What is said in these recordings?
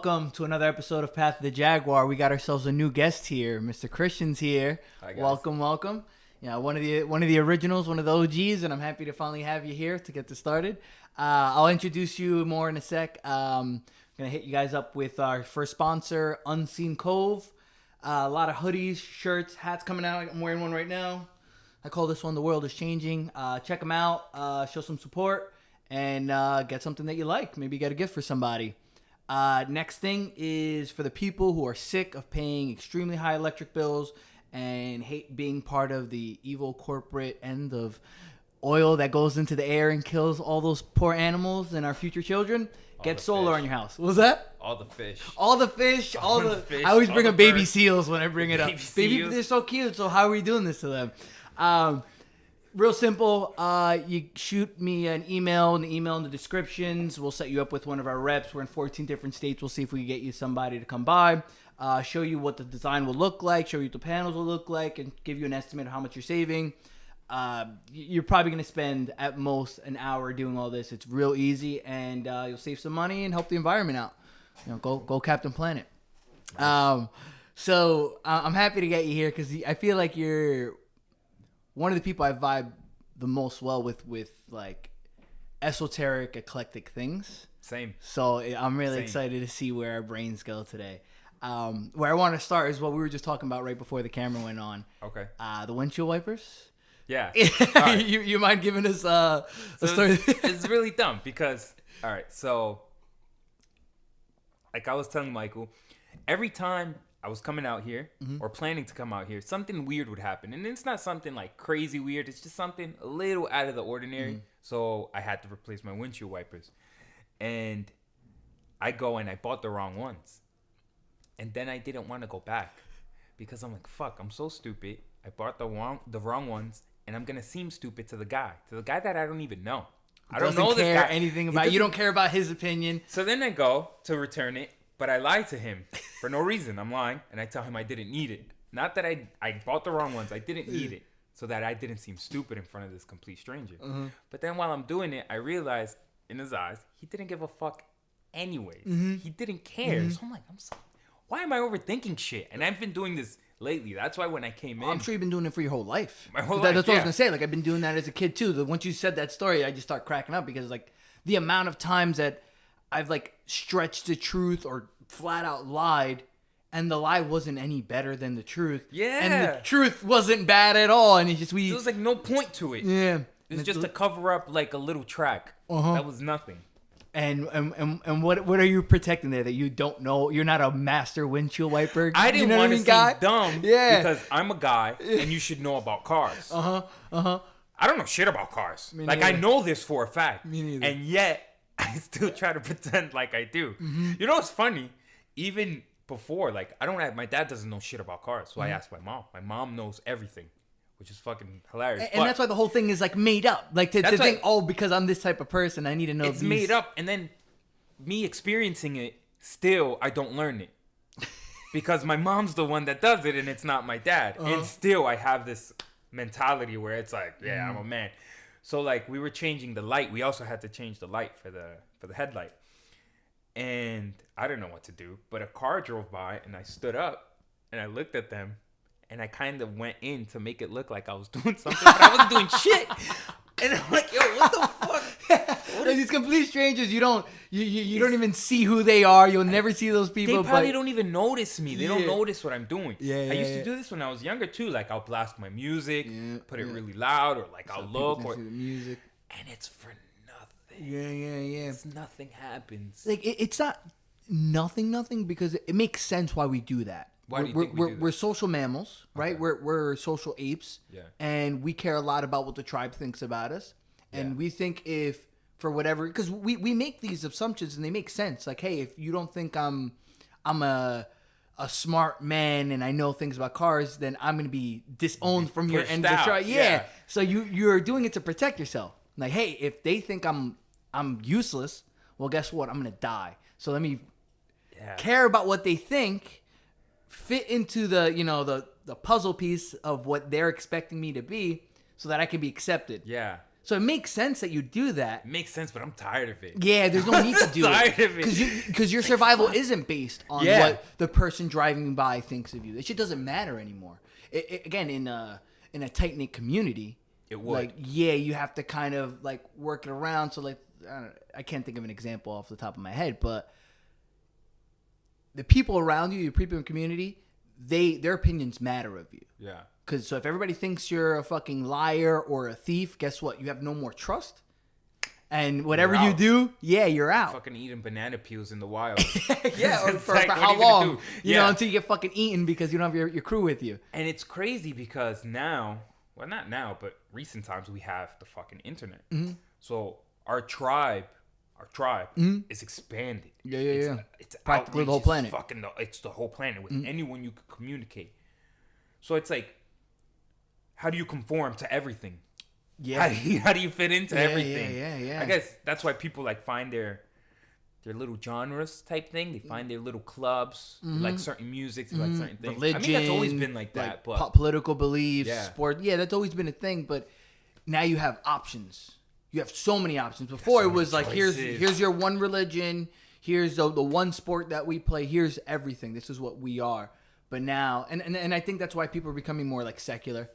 welcome to another episode of Path of the Jaguar. We got ourselves a new guest here, Mr. Christian's here. Hi, guys. Welcome. Yeah, one of the originals, one of the OGs, and I'm happy to finally have you here to get this started. I'll introduce you more in a sec. I'm gonna hit you guys up with our first sponsor, Unseen Cove. A lot of hoodies, shirts, hats coming out. I'm wearing one right now. I call this one "The World Is Changing." Check them out. Show some support and get something that you like. Maybe get a gift for somebody. Next thing is for the people who are sick of paying extremely high electric bills and hate being part of the evil corporate end of oil that goes into the air and kills all those poor animals and our future children. Get solar on your house. What was that? All the fish. All the fish. All the fish. I always bring up baby birds. Seals when I bring it up. Baby, they're so cute. So how are we doing this to them? Real simple. You shoot me an email, and the email in the descriptions. We'll set you up with one of our reps. We're in 14 different states. We'll see if we can get you somebody to come by, show you what the design will look like, show you what the panels will look like, and give you an estimate of how much you're saving. You're probably going to spend at most an hour doing all this. It's real easy, and you'll save some money and help the environment out. You know, go Captain Planet. So I'm happy to get you here because I feel like you're one of the people I vibe the most well with like esoteric, eclectic things. Same. So I'm really excited to see where our brains go today. Where I want to start is what we were just talking about right before the camera went on. Okay. The windshield wipers. Yeah. Right. you mind giving us a story? It's really dumb because, all right, so like I was telling Michael, every time I was coming out here or planning to come out here, something weird would happen. And it's not something like crazy weird. It's just something a little out of the ordinary. So I had to replace my windshield wipers. And I go and I bought the wrong ones. And then I didn't want to go back because I'm like, fuck, I'm so stupid. I bought the wrong ones. And I'm going to seem stupid to the guy that I don't even know. I don't know this guy. Anything about you don't care about his opinion. So then I go to return it, but I lied to him for no reason. I'm lying, and I tell him I didn't need it. Not that I bought the wrong ones. I didn't need it, so that I didn't seem stupid in front of this complete stranger. But then while I'm doing it, I realized in his eyes, he didn't give a fuck anyways. He didn't care. So I'm like, why am I overthinking shit? And I've been doing this lately. That's why when I came in, I'm sure you've been doing it for your whole life. My whole life. That's what I was yeah. gonna say. Like I've been doing that as a kid too. Once you said that story, I just start cracking up because like the amount of times that I've like stretched the truth or flat out lied, and the lie wasn't any better than the truth. Yeah. And the truth wasn't bad at all. And it's just there was like no point to it. Yeah. It was just to cover up like a little track. That was nothing. And what are you protecting there that you don't know? You're not a master windshield wiper. I didn't want to seem dumb because I'm a guy and you should know about cars. I don't know shit about cars. Like I know this for a fact. Me neither. And yet I still try to pretend like I do. You know what's funny? Even before, like my dad doesn't know shit about cars. So I asked my mom. My mom knows everything. Which is fucking hilarious. And that's why the whole thing is like made up. Like to think, because I'm this type of person, I need to know. It's made up. And then me experiencing it, still, I don't learn it. Because my mom's the one that does it and it's not my dad. And still, I have this mentality where it's like, yeah, I'm a man. So like we were changing the light. We also had to change the light for the headlight. And I didn't know what to do. But a car drove by and I stood up and I looked at them. And I kind of went in to make it look like I was doing something, but I wasn't doing shit. And I'm like, yo, what the fuck? These complete strangers, you don't even see who they are. You'll never see those people. They probably don't even notice me. They don't notice what I'm doing. I used to do this when I was younger too. Like I'll blast my music, put it really loud, or like I'll look, or the music, and it's for nothing. Yeah. It's nothing happens. Like it's not nothing because it makes sense why we do that. Why do you think we do that? We're social mammals, right? Okay. We're social apes, and we care a lot about what the tribe thinks about us. And we think if for whatever, because we make these assumptions and they make sense. Like, hey, if you don't think I'm a smart man and I know things about cars, then I'm gonna be disowned from your end of the tribe. Yeah. So you're doing it to protect yourself. Like, hey, if they think I'm useless, well, guess what? I'm gonna die. So let me care about what they think. Fit into the puzzle piece of what they're expecting me to be so that I can be accepted. Yeah. So it makes sense that you do that. It makes sense, but I'm tired of it. Yeah, there's no need to do tired it. of it. Because your survival isn't based on what the person driving by thinks of you. It shit doesn't matter anymore. Again, in a tight-knit community, it would. Like, yeah, you have to kind of like work it around. So like, I can't think of an example off the top of my head, but the people around you, your people in community, their opinions matter of you. Yeah. Because so if everybody thinks you're a fucking liar or a thief, guess what? You have no more trust. And whatever you do, you're out. Fucking eating banana peels in the wild. Or for how long? You know, until you get fucking eaten because you don't have your crew with you. And it's crazy because now, well, not now, but recent times we have the fucking internet. Mm-hmm. So our tribe is expanded. It's practically the whole planet. It's the whole planet with anyone you could communicate. So it's like, how do you conform to everything? Yeah. How do you fit into everything? Yeah. I guess that's why people like find their little genres type thing. They find their little clubs, like certain music, like certain things. Religion, I mean, that's always been like that. But political beliefs, sport. Yeah, that's always been a thing. But now you have options. You have so many options. Before it was like, here's your one religion. Here's the one sport that we play. Here's everything. This is what we are. But now, and I think that's why people are becoming more like secular,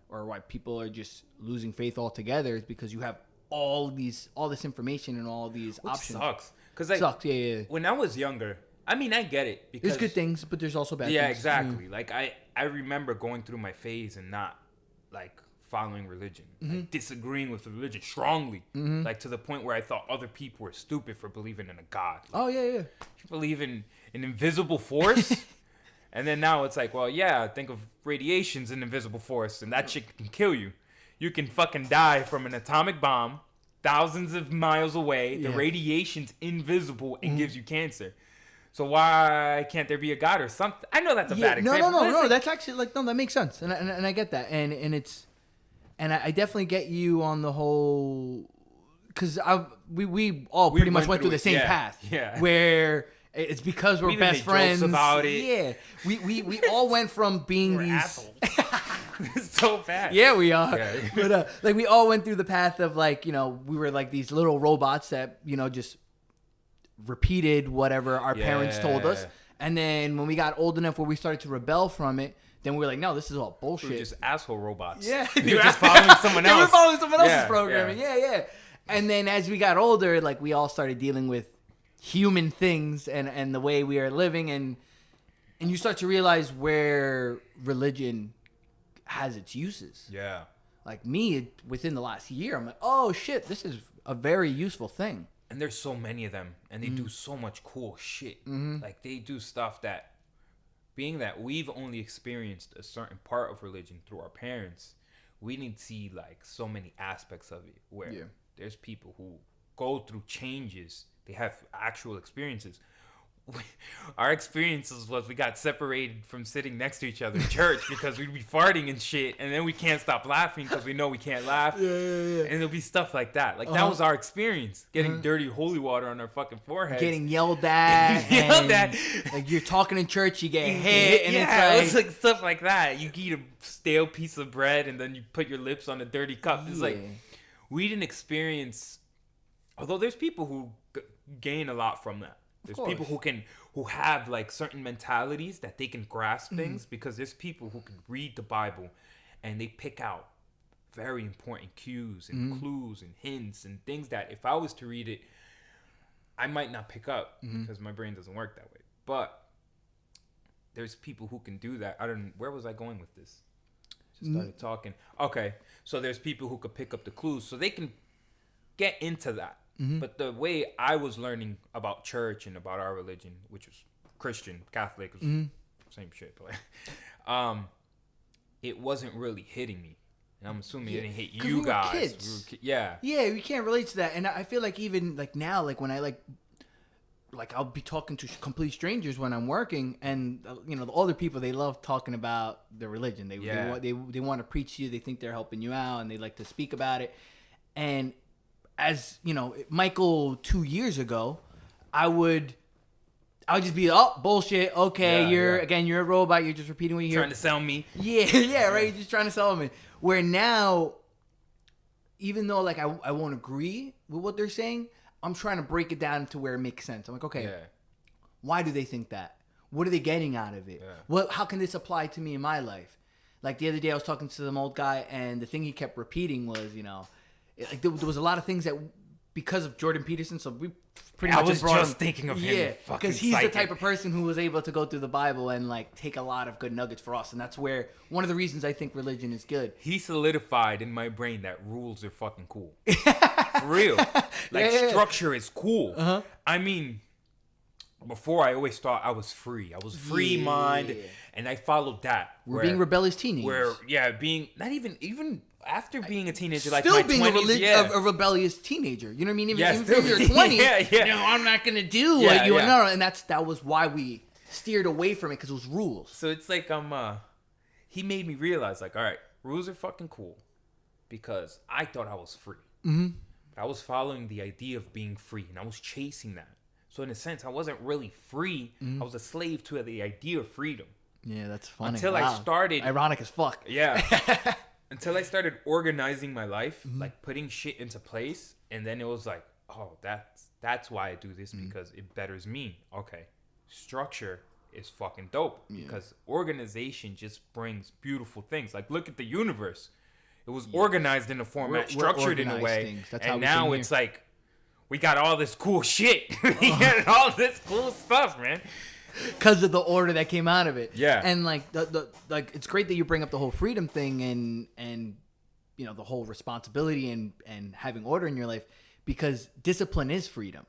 or why people are just losing faith altogether, is because you have all this information and all these options. Sucks. Because sucks. Yeah. When I was younger, I mean, I get it. Because there's good things, but there's also bad things. Yeah, exactly. Like I remember going through my phase and not like following religion, like disagreeing with religion strongly, like to the point where I thought other people were stupid for believing in a god. Oh yeah. You believe in an invisible force. And then now it's like, well, yeah, think of radiation's an invisible force, and that shit can kill you. You can fucking die from an atomic bomb thousands of miles away. The radiation's invisible and gives you cancer. So why can't there be a god or something? I know that's a bad example. No. That's actually like, no, that makes sense, and I get that, and I definitely get you on the whole, because we all pretty much went through the same path. Yeah. Where. It's because we're best friends. About it. Yeah, we all went from being these assholes. It's so bad. Yeah, we are. Yeah. But like we all went through the path of like, you know, we were like these little robots that, you know, just repeated whatever our parents told us. And then when we got old enough where we started to rebel from it, then we were like, no, this is all bullshit. We were just asshole robots. Yeah, you were just following someone else. We were following someone else's programming. Yeah. And then as we got older, like we all started dealing with human things and the way we are living, and you start to realize where religion has its uses. Yeah. Like me, within the last year, I'm like, oh shit, this is a very useful thing. And there's so many of them, and they do so much cool shit. Like they do stuff that, being that we've only experienced a certain part of religion through our parents, we need to see like so many aspects of it where there's people who go through changes. They have actual experiences. Our experiences was we got separated from sitting next to each other in church because we'd be farting and shit, and then we can't stop laughing because we know we can't laugh. Yeah. And it'll be stuff like that. Like that was our experience. Getting dirty holy water on our fucking foreheads. Getting yelled at. Like you're talking in church, you get hit. And it's like stuff like that. You eat a stale piece of bread and then you put your lips on a dirty cup. It's like we didn't experience. Although there's people who gain a lot from that. There's people who have like certain mentalities that they can grasp things, because there's people who can read the Bible and they pick out very important cues and clues and hints and things that if I was to read it, I might not pick up because my brain doesn't work that way. But there's people who can do that. Where was I going with this? Just started talking. Okay, so there's people who could pick up the clues, so they can get into that. But the way I was learning about church and about our religion, which was Christian, Catholic, was same shit, but it wasn't really hitting me. And I'm assuming it didn't hit you guys. We were kids. Yeah, we can't relate to that. And I feel like even like now, like when I like I'll be talking to complete strangers when I'm working, and you know the older people, they love talking about their religion. They want to preach to you. They think they're helping you out, and they like to speak about it. And as you know, Michael 2 years ago, I would just be, oh, bullshit. Okay, you're a robot. You're just repeating what you hear. Trying to sell me. Yeah, right. You're just trying to sell me. Where now, even though like I won't agree with what they're saying, I'm trying to break it down to where it makes sense. I'm like, okay, why do they think that? What are they getting out of it? How can this apply to me in my life? Like the other day I was talking to some old guy, and the thing he kept repeating was, like there was a lot of things that, because of Jordan Peterson, so we pretty much brought him, thinking of him. Yeah, because he's the type of person who was able to go through the Bible and like take a lot of good nuggets for us, and that's where one of the reasons I think religion is good. He solidified in my brain that rules are fucking cool. For real. Like structure is cool. I mean, before I always thought I was free. I was free mind, and I followed that. We're being rebellious teenagers. Being not even after being a teenager, like still my being 20s, a rebellious teenager. You know what I mean? Even if you're 20, no, I'm not gonna do what you. No, and that was why we steered away from it, because it was rules. So it's like he made me realize, like, all right, rules are fucking cool, because I thought I was free. I was following the idea of being free, and I was chasing that. So in a sense, I wasn't really free. I was a slave to the idea of freedom. Yeah, that's funny. Until I started... Ironic as fuck. Yeah. Until I started organizing my life, like putting shit into place. And then it was like, oh, that's why I do this, because it betters me. Okay. Structure is fucking dope. Because organization just brings beautiful things. Like, look at the universe. It was organized in a format, structured in a way. And now it's like, we got all this cool shit. We got all this cool stuff, man. Because of the order that came out of it. Yeah. And like like it's great that you bring up the whole freedom thing and the whole responsibility and having order in your life, because discipline is freedom.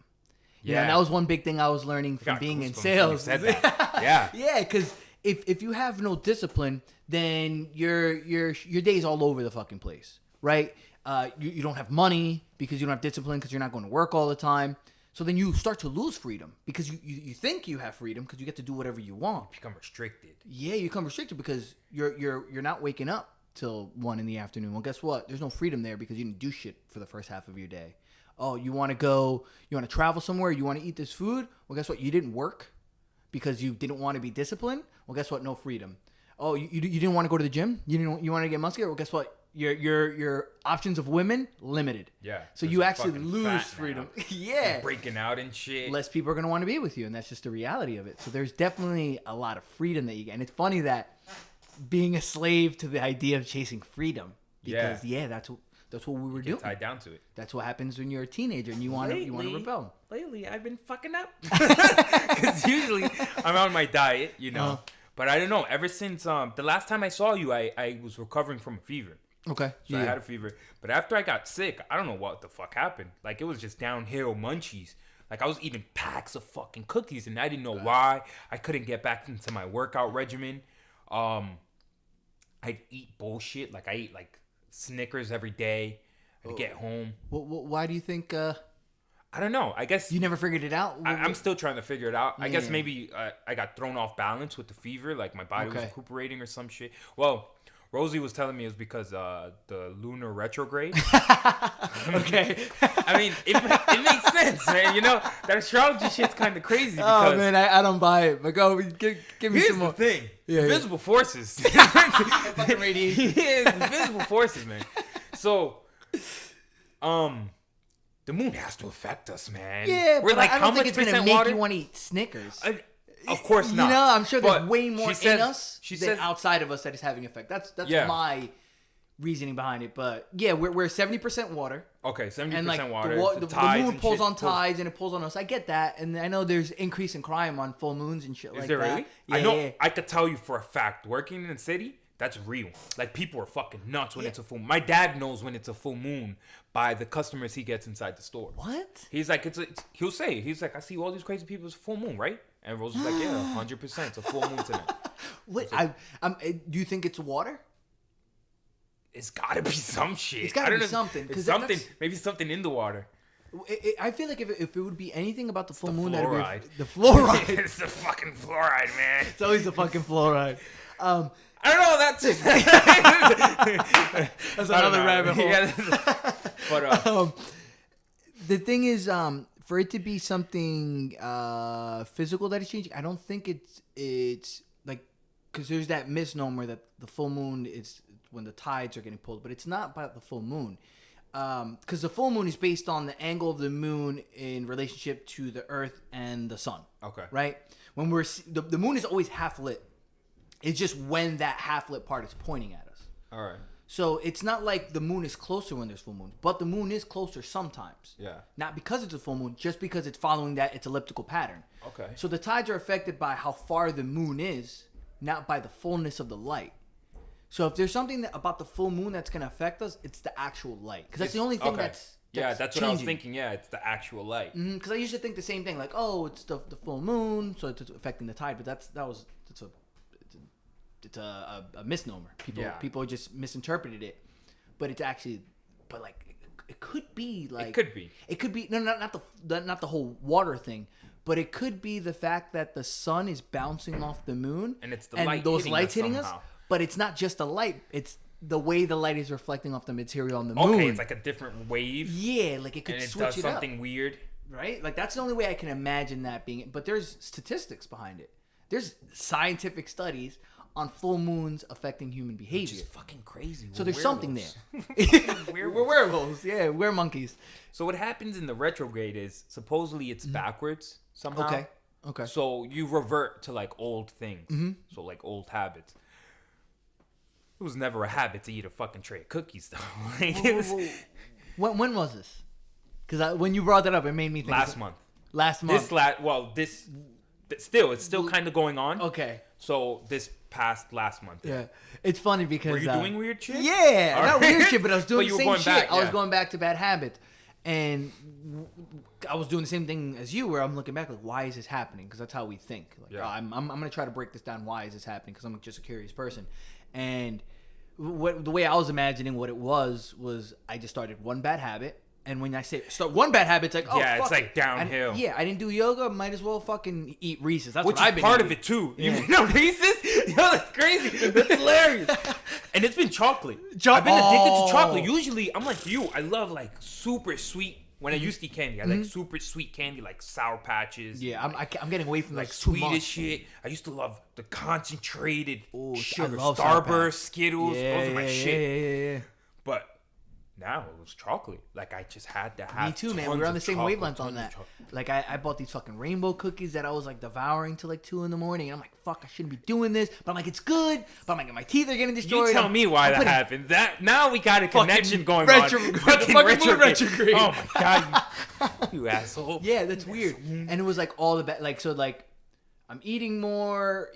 Yeah. And that was one big thing I was learning from being in sales. Said that. Yeah. Yeah, because if you have no discipline, then your day's all over the fucking place, right? You don't have money because you don't have discipline, because you're not going to work all the time. So then you start to lose freedom, because you think you have freedom because you get to do whatever you want. You become restricted. Yeah, you become restricted because you're not waking up till 1 p.m. Well, guess what? There's no freedom there because you didn't do shit for the first half of your day. Oh, you want to travel somewhere? You want to eat this food? Well, guess what? You didn't work because you didn't want to be disciplined. Well, guess what? No freedom. Oh, you didn't want to go to the gym? You want to get muscular? Well, guess what? Your options of women limited. Yeah. So you actually lose freedom. Yeah. You're breaking out and shit. Less people are going to want to be with you, and that's just the reality of it. So there's definitely a lot of freedom that you get. And it's funny that being a slave to the idea of chasing freedom, because that's what we were doing. Tied down to it. That's what happens when you're a teenager and you want to rebel. Lately, I've been fucking up. Because usually I'm on my diet, But I don't know. Ever since the last time I saw you, I was recovering from a fever. Okay. So I had a fever. But after I got sick, I don't know what the fuck happened. Like, it was just downhill munchies. Like, I was eating packs of fucking cookies, and I didn't know why. I couldn't get back into my workout regimen. I'd eat bullshit. Like, I eat, like, Snickers every day. I'd get home. Why do you think... I don't know. I guess... You never figured it out? I'm still trying to figure it out. I guess maybe I got thrown off balance with the fever. Like, my body was recuperating or some shit. Well... Rosie was telling me it was because the lunar retrograde. Okay. I mean, it makes sense, man. That astrology shit's kind of crazy. Because oh, man, I don't buy it. But go, give me some more. Here's the thing. Invisible forces. Fucking radiation. Yeah, invisible forces, man. So, the moon has to affect us, man. Yeah, we're but like, I how don't think much it's going to make you want to eat Snickers. Of course not. I'm sure there's way more in us than outside of us that is having effect. That's my reasoning behind it. But yeah, we're 70% water. Okay, 70% and water. The moon pulls on tides and it pulls on us. I get that, and I know there's increase in crime on full moons and shit like that. Is there really? Yeah, I know. I could tell you for a fact, working in the city, that's real. Like, people are fucking nuts when it's a full moon. My dad knows when it's a full moon by the customers he gets inside the store. What? He's like, he'll say, I see all these crazy people. It's a full moon, right? And Rose was like, yeah, 100%. It's a full moon tonight. What? Do you think it's water? It's gotta be some shit. It's gotta be something. It's something. Maybe something in the water. I feel like if it would be anything about the full moon, fluoride. The fluoride. It's the fucking fluoride, man. It's always the fucking fluoride. I don't know. That's another rabbit hole. Yeah, but the thing is, for it to be something physical that is changing, I don't think it's like, because there's that misnomer that the full moon is when the tides are getting pulled, but it's not about the full moon. because the full moon is based on the angle of the moon in relationship to the Earth and the sun. Okay. Right? When the moon is always half lit. It's just when that half lit part is pointing at us. All right. So it's not like the moon is closer when there's full moon, but the moon is closer sometimes. Yeah. Not because it's a full moon, just because it's following its elliptical pattern. Okay. So the tides are affected by how far the moon is, not by the fullness of the light. So if there's something about the full moon that's going to affect us, it's the actual light. Because that's the only thing that's that's changing. what I was thinking. Yeah, it's the actual light. Because I used to think the same thing, like, oh, it's the full moon, so it's affecting the tide. But it's a misnomer. People just misinterpreted it. But it's actually, it could be like it could be not the whole water thing, but it could be the fact that the sun is bouncing off the moon and it's the light those hitting lights us hitting somehow. us. But it's not just the light; it's the way the light is reflecting off the material on the moon. Okay, it's like a different wave. Yeah, like it could and it switch does it something up, weird. right? Like that's the only way I can imagine that being. But there's statistics behind it. There's scientific studies on full moons affecting human behavior. Which is fucking crazy. So there's something there. We're We're werewolves. Yeah, we're monkeys. So what happens in the retrograde is supposedly it's backwards somehow. Okay. So you revert to like old things. So like old habits. It was never a habit to eat a fucking tray of cookies though. Like, it was When was this? Because when you brought that up, it made me think. last month. Last month. It's still kind of going on. Okay. So this past last month. Yeah, it's funny because Were you doing weird shit? Yeah, not Alright. weird shit, but I was doing But the you were same going shit. back, I was yeah. going back to bad habits, and I was doing the same thing as you, where I'm looking back like, why is this happening? Because that's how we think. Like, Yeah. I'm gonna try to break this down. Why is this happening? Because I'm just a curious person, and the way I was imagining what it was I just started one bad habit. And when I say start one bad habit, it's like, oh, Yeah, fuck it's like it. downhill. I didn't do yoga. Might as well fucking eat Reese's. That's Which what I've is been part eating. of it too. Yeah. You know Reese's? Yo, that's crazy. That's hilarious. And it's been chocolate. I've been addicted to chocolate. Usually, I'm like you. I love like super sweet. When I used to eat candy, I like super sweet candy, like Sour Patches. Yeah, I'm getting away from like too sweet as much. shit. I used to love the concentrated sugar, I love Sour Starburst, Patch. Skittles. Those are my shit. Yeah. But now it was chocolate. Like I just had to have. Me too, man. We tons were on of the same chocolate, wavelength on tons of that. chocolate. Like I bought these fucking rainbow cookies that I was like devouring till like 2 a.m. And I'm like, fuck, I shouldn't be doing this. But I'm like, it's good. But I'm like, my teeth are getting destroyed. You tell me why that putting happened. That now we got a connection going retro- on. fucking retrograde. Oh my god, you asshole. Yeah, that's weird. And it was like all the I'm eating more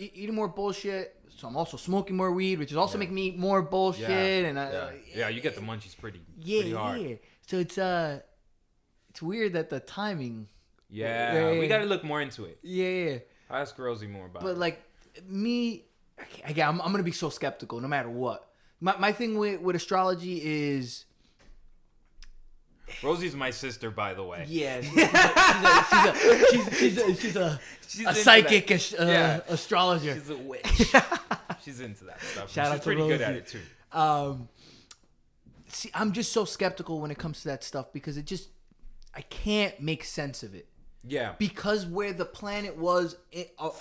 bullshit. So I'm also smoking more weed, which is also making me eat more bullshit. Yeah, you get the munchies pretty hard. Yeah. So it's weird that the timing. Yeah, we got to look more into it. Yeah. I'll ask Rosie more about it. But like me, again, I'm gonna be so skeptical no matter what. My thing with astrology is. Rosie's my sister, by the way. Yeah, she's a psychic astrologer. She's a witch. She's into that stuff. Shout out She's to pretty good Rosie. at it too. See, I'm just so skeptical when it comes to that stuff because I can't make sense of it. Yeah. Because where the planet was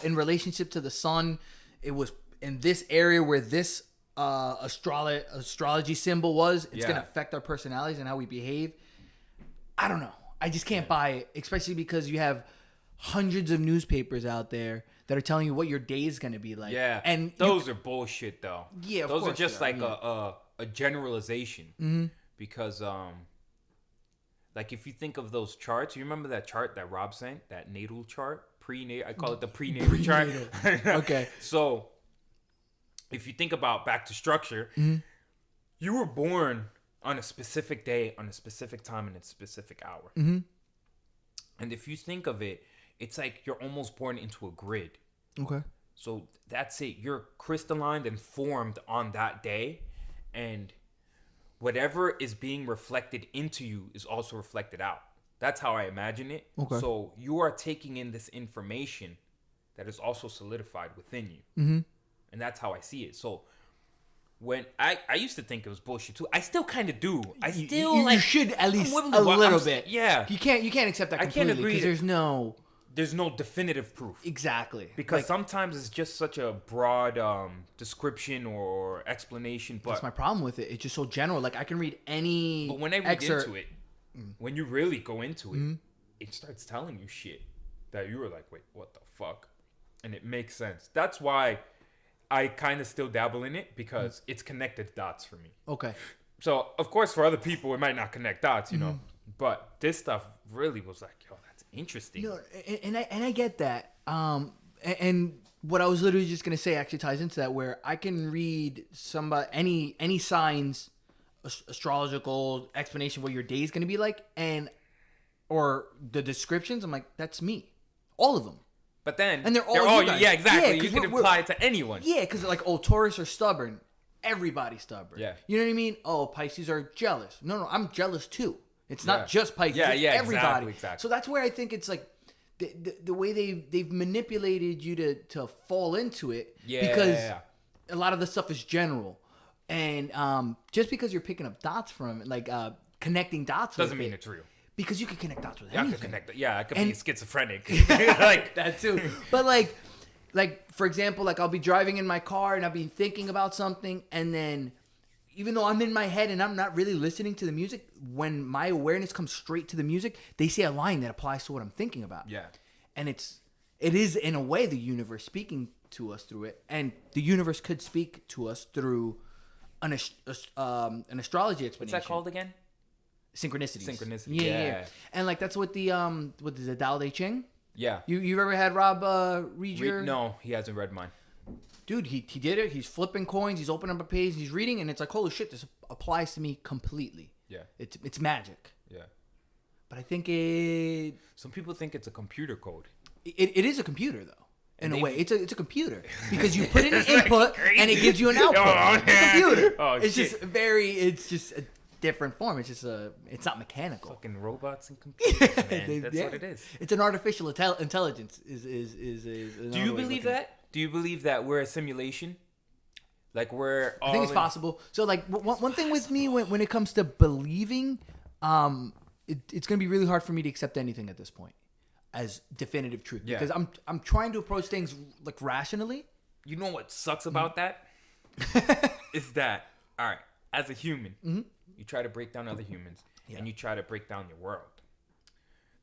in relationship to the sun, it was in this area where this astrology symbol was. It's going to affect our personalities and how we behave. I don't know. I just can't buy it, especially because you have hundreds of newspapers out there that are telling you what your day is going to be like. Yeah. And those are bullshit, though. Yeah, of those course are just they are, like a generalization. Mm-hmm. Because like if you think of those charts, you remember that chart that Rob sent, that natal chart, I call it the prenatal chart. Okay. So if you think about back to structure, you were born on a specific day, on a specific time, and a specific hour. Mm-hmm. And if you think of it, it's like you're almost born into a grid. Okay. So that's it. You're crystallined and formed on that day. And whatever is being reflected into you is also reflected out. That's how I imagine it. Okay. So you are taking in this information that is also solidified within you. Mm-hmm. And that's how I see it. So when I used to think it was bullshit too. I still kind of do. I still you should at least a little bit. Yeah. You can't accept that completely agree because to- there's no there's no definitive proof. Exactly. Because sometimes it's just such a broad description or explanation. But that's my problem with it. It's just so general. Like I can read any. But when I read into it, when you really go into it, it starts telling you shit that you were like, wait, what the fuck? And it makes sense. That's why I kind of still dabble in it, because it's connected dots for me. Okay. So, of course, for other people, it might not connect dots, you know. But this stuff really was like, yo, that's interesting. No, and I get that. And what I was literally just gonna say actually ties into that, where I can read any signs, astrological explanation what your day is gonna be like, or the descriptions. I'm like, that's me, all of them. But then, and they're all you guys. Yeah, exactly. Yeah, you can apply it to anyone. Yeah, because like, Taurus are stubborn. Everybody's stubborn. Yeah. You know what I mean? Oh, Pisces are jealous. No, I'm jealous too. It's not just Pisces. Yeah, everybody. Exactly. So that's where I think it's like the way they've manipulated you to fall into it. Yeah. Because a lot of the stuff is general, and just because you're picking up dots from it, like connecting dots doesn't mean it's real. Because you can connect dots with anything. I could be schizophrenic. Like that too. But like for example, like I'll be driving in my car and I'll be thinking about something, and then even though I'm in my head and I'm not really listening to the music, when my awareness comes straight to the music, they say a line that applies to what I'm thinking about. Yeah. And it is in a way the universe speaking to us through it, and the universe could speak to us through an astrology explanation. What's that called again? Synchronicity. Yeah. And like that's what the what is it, Dao De Ching? Yeah. You've ever had Rob read your? No, he hasn't read mine. Dude, he did it. He's flipping coins. He's opening up a page. He's reading, and it's like, holy shit, this applies to me completely. Yeah. It's magic. Yeah. But I think some people think it's a computer code. It is a computer though. In a way, it's a computer, because you put in an input and it gives you an output. It's a computer. It's just a different form. It's not mechanical. Fucking robots and computers, man. That's what it is. It's an artificial intelligence. Do you believe that? Do you believe that we're a simulation? Like we're all I think it's possible. So like one thing with me when it comes to believing, it's gonna be really hard for me to accept anything at this point as definitive truth, because I'm trying to approach things like rationally. You know what sucks about that? Is that, all right, as a human, you try to break down other humans, and you try to break down your world.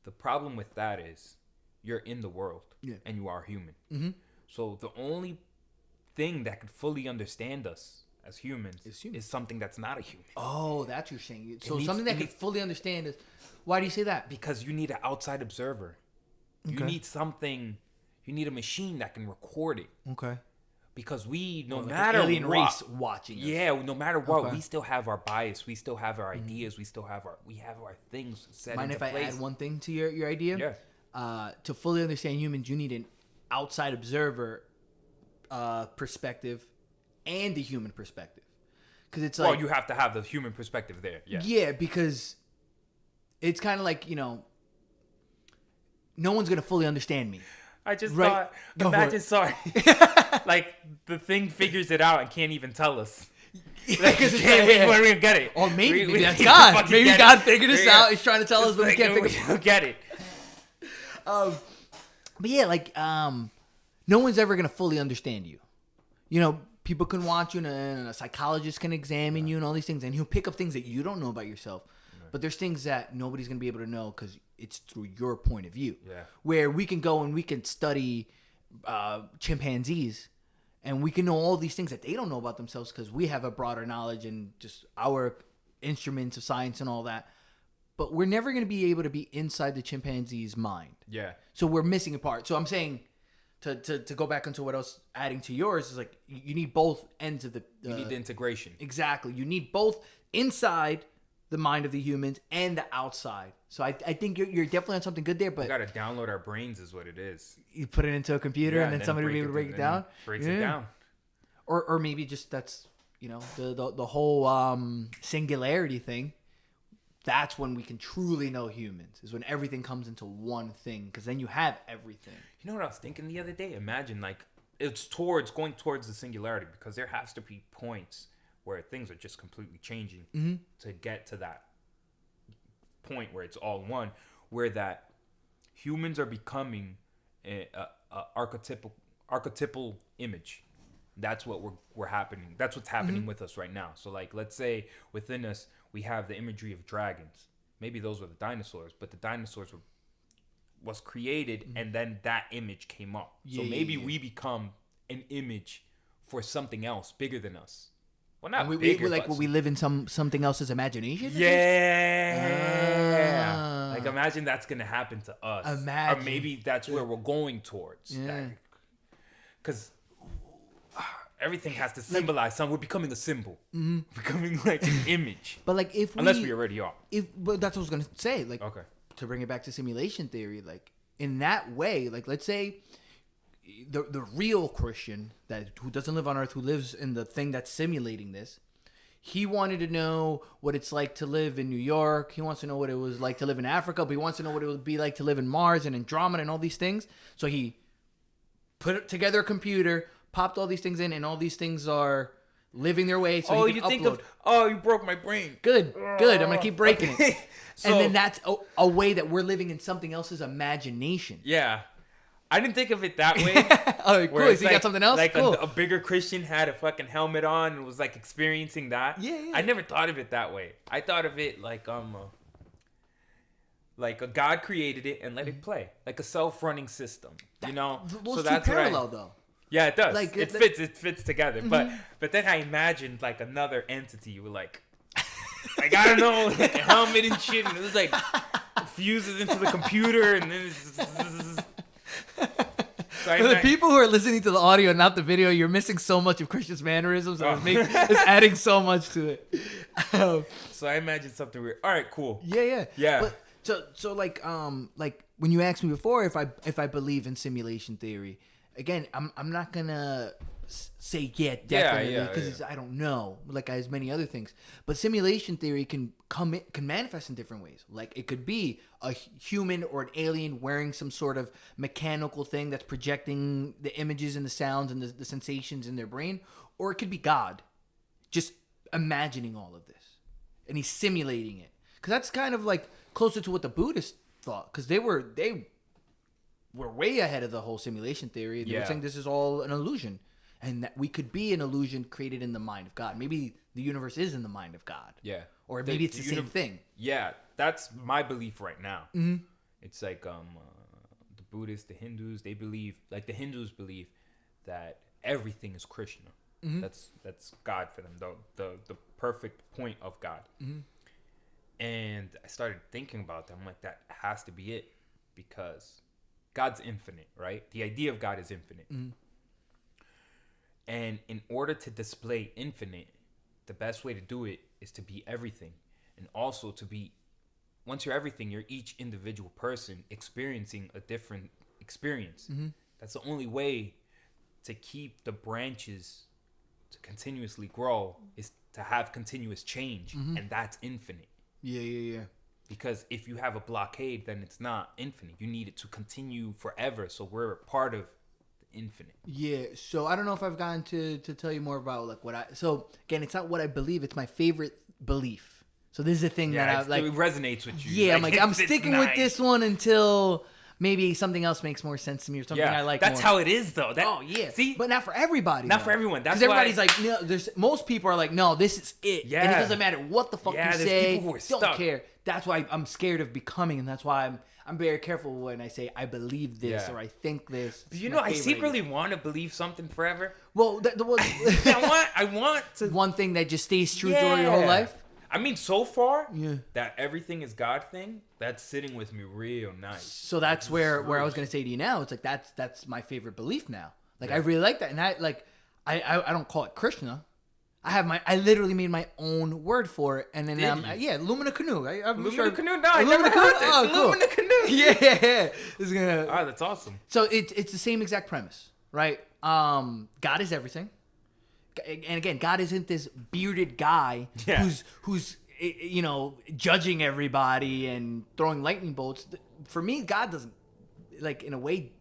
The problem with that is you're in the world, and you are human. Mm-hmm. So the only thing that can fully understand us as humans is something that's not a human. Oh, that's what you're saying. So something that can fully understand us. Why do you say that? Because you need an outside observer. Okay. You need something. You need a machine that can record it. Okay. Because no matter alien race watching us. Yeah, no matter what, we still have our bias. We still have our ideas. We still have our things set into place. Mind if I add one thing to your idea? Yeah. To fully understand humans, you need an outside observer perspective and the human perspective. Because it's like, well, you have to have the human perspective there. Yeah. Yeah, because it's kind of like, no one's gonna fully understand me. I just thought, imagine, sorry, like the thing figures it out and can't even tell us. Like, we don't get it. Or maybe that's God. Maybe God figured this out. He's trying to tell us, but we can't figure it out. Get it. But yeah, like no one's ever gonna fully understand you. People can watch you, and a psychologist can examine you, and all these things, and he'll pick up things that you don't know about yourself. But there's things that nobody's gonna be able to know because it's through your point of view. Yeah. Where we can go and we can study chimpanzees, and we can know all these things that they don't know about themselves because we have a broader knowledge and just our instruments of science and all that. But we're never gonna be able to be inside the chimpanzee's mind. Yeah. So we're missing a part. So I'm saying, to go back into what I was adding to yours, is like you need both ends of the. You need the integration. Exactly. You need both inside the mind of the humans and the outside. So I think you're definitely on something good there. But we gotta download our brains, is what it is. You put it into a computer, and then somebody will be able to break it down. Breaks it down. Or maybe just that's the whole singularity thing. That's when we can truly know humans, is when everything comes into one thing, because then you have everything. You know what I was thinking the other day? Imagine like it's going towards the singularity, because there has to be points where things are just completely changing to get to that point where it's all one, where that humans are becoming a archetypal image. That's what we're happening. That's what's happening with us right now. So like, let's say within us we have the imagery of dragons. Maybe those were the dinosaurs, but the dinosaurs was created and then that image came up. So maybe we become an image for something else bigger than us. Well, not bigger, like we live in something else's imagination. Yeah. Like imagine that's gonna happen to us. Or maybe that's where we're going towards. Yeah. Because everything has to symbolize something. We're becoming a symbol. Becoming like an image. But like unless we already are. But that's what I was gonna say. Like, okay. To bring it back to simulation theory, like in that way, like let's say the real Christian who doesn't live on Earth, who lives in the thing that's simulating this, he wanted to know what it's like to live in New York. He wants to know what it was like to live in Africa, but he wants to know what it would be like to live in Mars and Andromeda and all these things. So he put together a computer, popped all these things in, and all these things are living their way. So he can upload. You broke my brain. Good. I'm gonna keep breaking it. So, and then that's a way that we're living in something else's imagination. Yeah. I didn't think of it that way. Oh, cool. So you got something else? Like cool. a bigger Christian had a fucking helmet on and was like experiencing that. Yeah. I never thought of it that way. I thought of it like a God created it and let it play, like a self-running system. Those two parallel though. Yeah, it does. Like it fits together. But then I imagined like another entity with like I don't know, like a helmet and shit, and it was like fuses into the computer, and then it's For the people who are listening to the audio and not the video, you're missing so much of Christian's mannerisms. It's adding so much to it. So I imagined something weird. All right, cool. Yeah. But, so like when you asked me before if I believe in simulation theory, again, I'm not gonna say definitely because I don't know, like as many other things. But simulation theory can manifest in different ways. Like it could be a human or an alien wearing some sort of mechanical thing that's projecting the images and the sounds and the sensations in their brain, or it could be God just imagining all of this and he's simulating it. Because that's kind of like closer to what the Buddhists thought, because they were way ahead of the whole simulation theory. They were saying this is all an illusion. And that we could be an illusion created in the mind of God. Maybe the universe is in the mind of God. Yeah. Or maybe it's the same thing. Yeah, that's my belief right now. Mm-hmm. It's like the Buddhists, the Hindus, they believe, like the Hindus believe that everything is Krishna. Mm-hmm. That's God for them, the perfect point of God. Mm-hmm. And I started thinking about that. I'm like, that has to be it, because God's infinite, right? The idea of God is infinite. Mm-hmm. And in order to display infinite, the best way to do it is to be everything. And also to be, once you're everything, you're each individual person experiencing a different experience. Mm-hmm. That's the only way to keep the branches to continuously grow, is to have continuous change. Mm-hmm. And that's infinite. Yeah. Because if you have a blockade, then it's not infinite. You need it to continue forever. So we're a part of infinite. Yeah, so I don't know if I've gotten to tell you more about like so again, it's not what I believe, it's my favorite belief. So this is the thing that I like, it resonates with you. Yeah, I'm sticking with this one until maybe something else makes more sense to me, or something I like that's more. How it is though. See, but not for everybody. Not for everyone. That's because everybody's like, no. Most people are like, no, this is it. Yeah, and it doesn't matter what the fuck you say. People who are don't stuck. Care. That's why I'm scared of becoming, and that's why I'm very careful when I say I believe this or I think this. Do I secretly want to believe something forever? Well, I want to. One thing that just stays true throughout your whole life. I mean, so far, that everything is God thing, that's sitting with me real nice. So that's where I was gonna say to you now. It's like that's my favorite belief now. Like I really like that, and I don't call it Krishna. I literally made my own word for it, and then Aluminakanu. Aluminakanu. No, I never heard this. Oh, cool. Aluminakanu. Yeah. It's gonna. Oh, that's awesome. So it's the same exact premise, right? God is everything, and again, God isn't this bearded guy who's judging everybody and throwing lightning bolts. For me, God doesn't, like, in a way,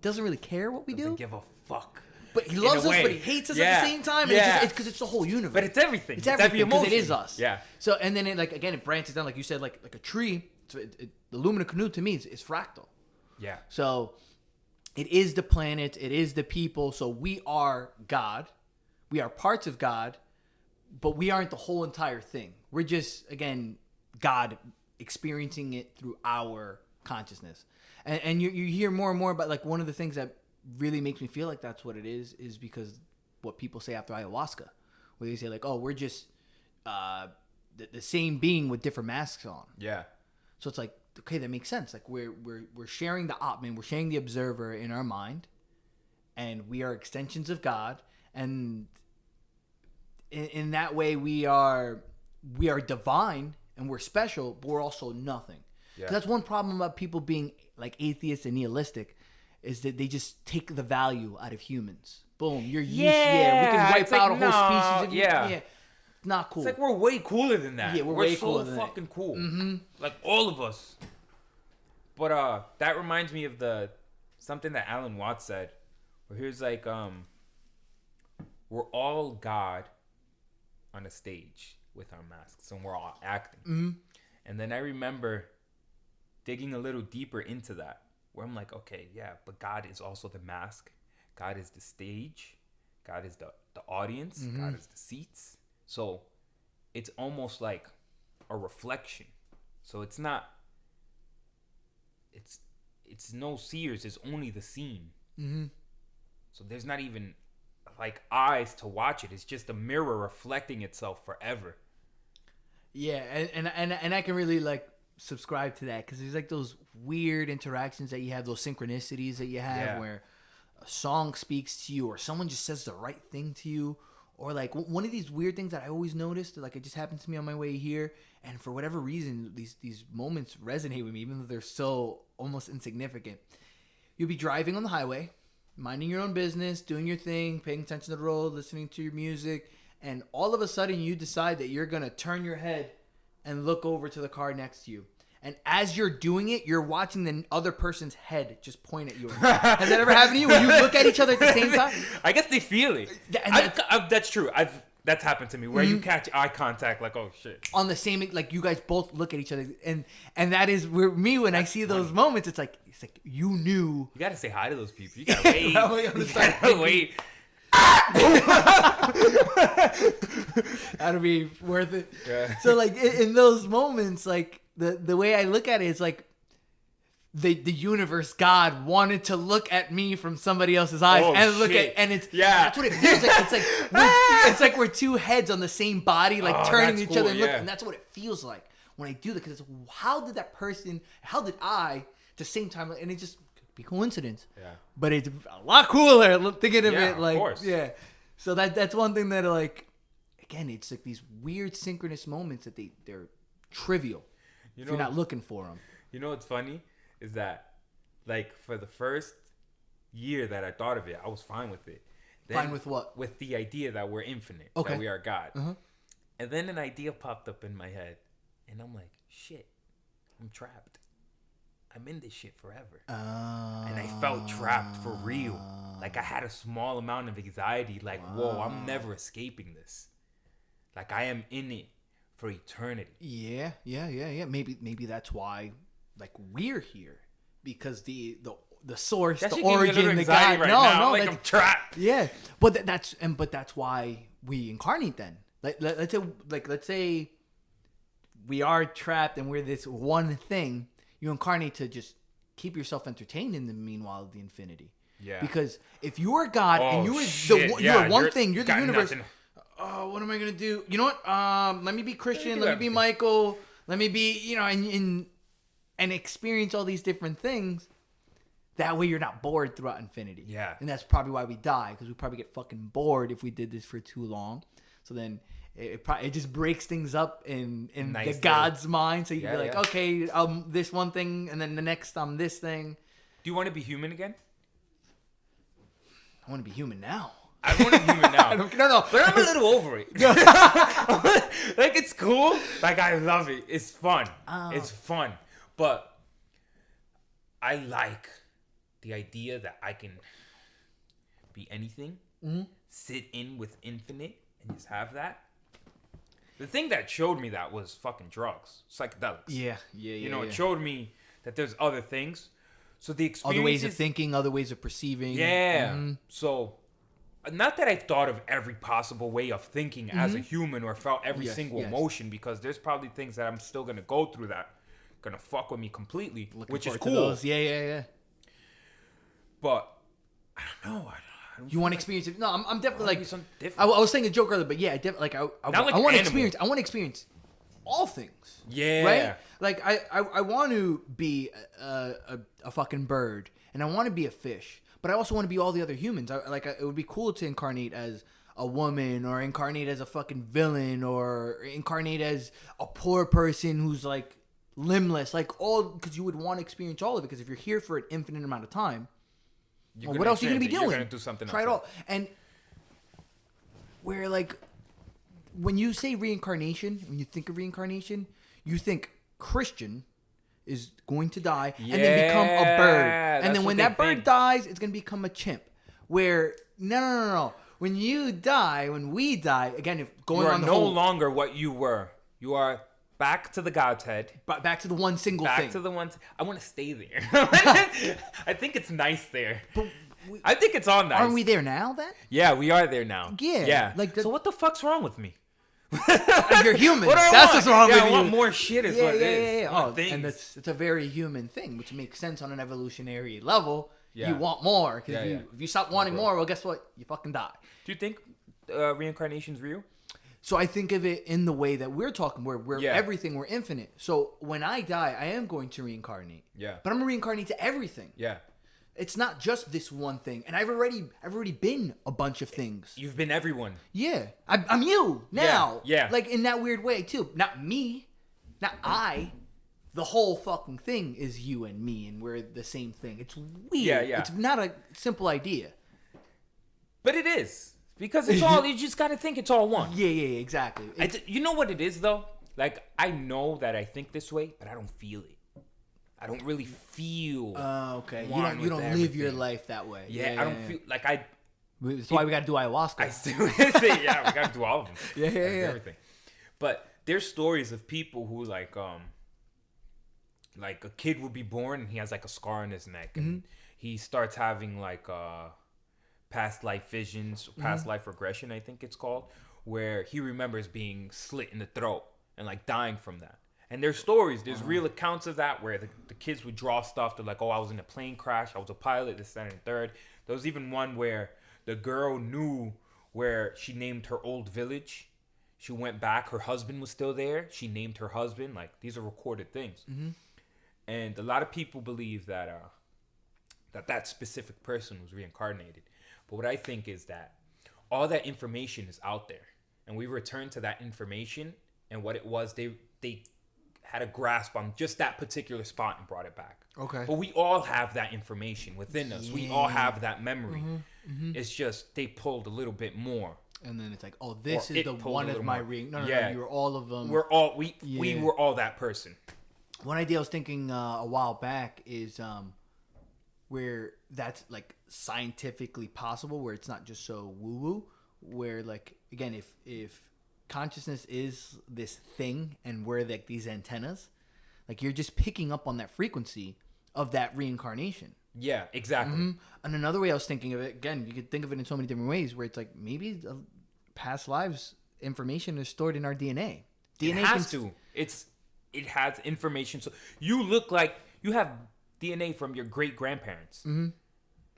doesn't really care what we do. Doesn't give a fuck. But he loves us, but he hates us at the same time. And it's because it's the whole universe. But it's everything. It's everything because it is us. Yeah. So, and then it branches down, like you said, like a tree. The Aluminakanu to me is fractal. Yeah. So it is the planet, it is the people. So we are God. We are parts of God, but we aren't the whole entire thing. We're just, again, God experiencing it through our consciousness. And you hear more and more about, like, one of the things that really makes me feel like that's what it is because what people say after ayahuasca, where they say, like, oh, we're just the same being with different masks on. Yeah. So it's like, okay, that makes sense. Like, we're sharing the Atman, we're sharing the observer in our mind, and we are extensions of God, and in that way we are divine and we're special, but we're also nothing. Yeah. That's one problem about people being like atheists and nihilistic, is that they just take the value out of humans. Boom, you're we can wipe out a whole species of yeah. Not cool. It's like we're way cooler than that. Yeah, we're way cooler than that. Fucking cool. Mm-hmm. Like all of us. But that reminds me of something that Alan Watts said, where he was like, we're all God on a stage with our masks, and we're all acting. Mm-hmm. And then I remember digging a little deeper into that, where I'm like, okay, yeah, but God is also the mask. God is the stage. God is the audience. Mm-hmm. God is the seats. So it's almost like a reflection. So it's not, it's no seers, it's only the seen. Mm-hmm. So there's not even like eyes to watch it. It's just a mirror reflecting itself forever. Yeah, and I can really like subscribe to that, because there's like those weird interactions that you have, those synchronicities that you have, where a song speaks to you, or someone just says the right thing to you, or like one of these weird things that I always noticed, like it just happened to me on my way here, and for whatever reason these moments resonate with me, even though they're so almost insignificant. You'll be driving on the highway, minding your own business, doing your thing, paying attention to the road, listening to your music, and all of a sudden you decide that you're going to turn your head and look over to the car next to you. And as you're doing it, you're watching the other person's head just point at yours. Has that ever happened to you, when you look at each other at the same time? I guess they feel it. That's true. That's happened to me, where you catch eye contact, like, oh shit. On the same, like, you guys both look at each other, and that is where me, when I see those moments, it's like you knew. You gotta say hi to those people. You gotta wait. You gotta wait. That'll be worth it. Yeah. So like in those moments, like the way I look at it is like the universe, God wanted to look at me from somebody else's eyes and look at, and it's that's what it feels like. It's like we're two heads on the same body, like turning each other and looking, and that's what it feels like when I do that. Because how did I at the same time, and it just be coincidence. Yeah. But it's a lot cooler thinking of it like, of course. Yeah. So that's one thing that, like, again, it's like these weird synchronous moments that they're trivial if you're not looking for them. You know what's funny is that, like, for the first year that I thought of it, I was fine with it. Then, fine with what? With the idea that we're infinite, that we are God. Uh-huh. And then an idea popped up in my head, and I'm like, shit, I'm trapped. I'm in this shit forever. And I felt trapped for real. Like, I had a small amount of anxiety. Like, whoa, I'm never escaping this. Like, I am in it for eternity. Yeah. Maybe that's why, like, we're here. Because the source, the origin, the God. Right now. Like, I'm trapped. Yeah. But that's why we incarnate then. Let's say we are trapped and we're this one thing. You incarnate to just keep yourself entertained in the meanwhile of the infinity. Yeah. Because if you are God and you are one thing, you're the universe. What am I gonna do? You know what? Let me be Christian. Let me be Michael. Let me be, and experience all these different things. That way, you're not bored throughout infinity. Yeah. And that's probably why we die, because we probably get fucking bored if we did this for too long. So then it just breaks things up in the God's mind. So you can be like, okay, this one thing, and then the next this thing. Do you want to be human again? I want to be human now. I want to be human now. No. But I'm a little over it. Like, it's cool. Like, I love it. It's fun. Oh. It's fun. But I like the idea that I can be anything, sit in with infinite, and just have that. The thing that showed me that was fucking drugs, psychedelics. Yeah. It showed me that there's other things. So the experiences, other ways of thinking, other ways of perceiving. Yeah. So, not that I've thought of every possible way of thinking as a human or felt every single emotion, because there's probably things that I'm still gonna go through that gonna fuck with me completely, which is cool. Yeah. But I don't know. You want to experience it? No, I'm definitely like. Different. I was saying a joke earlier, but yeah, I want to experience. I want to experience all things. Yeah. Right. Like I want to be a fucking bird, and I want to be a fish, but I also want to be all the other humans. It would be cool to incarnate as a woman, or incarnate as a fucking villain, or incarnate as a poor person who's like limbless, like all, because you would want to experience all of it. Because if you're here for an infinite amount of time. Well, what else are you going to be doing? You're going to do something else. Try it all. And where, like, when you say reincarnation, when you think of reincarnation, you think Christian is going to die and then become a bird. And then when that bird dies, it's going to become a chimp. Where, no. When you die, when we die, again, if going on the whole... You are no longer what you were. You are... back to the God's head. Back to the one single thing. Back to the one... I want to stay there. I think it's nice there. I think it's all nice. Aren't we there now, then? Yeah, we are there now. Yeah. So what the fuck's wrong with me? You're human. That's what's wrong with you. I want more shit is what it is. Yeah. And it's a very human thing, which makes sense on an evolutionary level. Yeah. You want more. Because if you stop wanting more, well, guess what? You fucking die. Do you think reincarnation's real? So I think of it in the way that we're talking, where we're everything, we're infinite. So when I die, I am going to reincarnate. Yeah. But I'm going to reincarnate to everything. Yeah. It's not just this one thing. And I've already been a bunch of things. You've been everyone. Yeah. I'm you now. Yeah. Like in that weird way too. Not me. Not I. The whole fucking thing is you and me, and we're the same thing. It's weird. Yeah. It's not a simple idea. But it is. Because it's all, you just got to think it's all one. Yeah, exactly. You know what it is, though? Like, I know that I think this way, but I don't feel it. I don't really feel. Okay. You don't live your life that way. Yeah, I don't feel like That's why we got to do ayahuasca. We got to do all of them. Yeah. Everything. But there's stories of people who like a kid will be born and he has like a scar on his neck, and he starts having like past life visions, past life regression, I think it's called, where he remembers being slit in the throat and like dying from that. And there's stories, there's real accounts of that, where the kids would draw stuff. They're like, oh, I was in a plane crash, I was a pilot, this, that, and third. There was even one where the girl knew where she named her old village. She went back, her husband was still there. She named her husband. Like, these are recorded things. And a lot of people believe that that specific person was reincarnated. But what I think is that all that information is out there, and we return to that information and what it was. They had a grasp on just that particular spot and brought it back. Okay. But we all have that information within us. Yeah. We all have that memory. It's just they pulled a little bit more. And then it's like, oh, this is the one of my ring. No, you were all of them. We were all that person. One idea I was thinking a while back is where that's like scientifically possible, where it's not just so woo-woo, where like, again, if consciousness is this thing and we're like these antennas, like you're just picking up on that frequency of that reincarnation. Yeah, exactly. And another way I was thinking of it, again, you could think of it in so many different ways, where it's like maybe past lives information is stored in our DNA. DNA it has information. So you look like you have DNA from your great grandparents.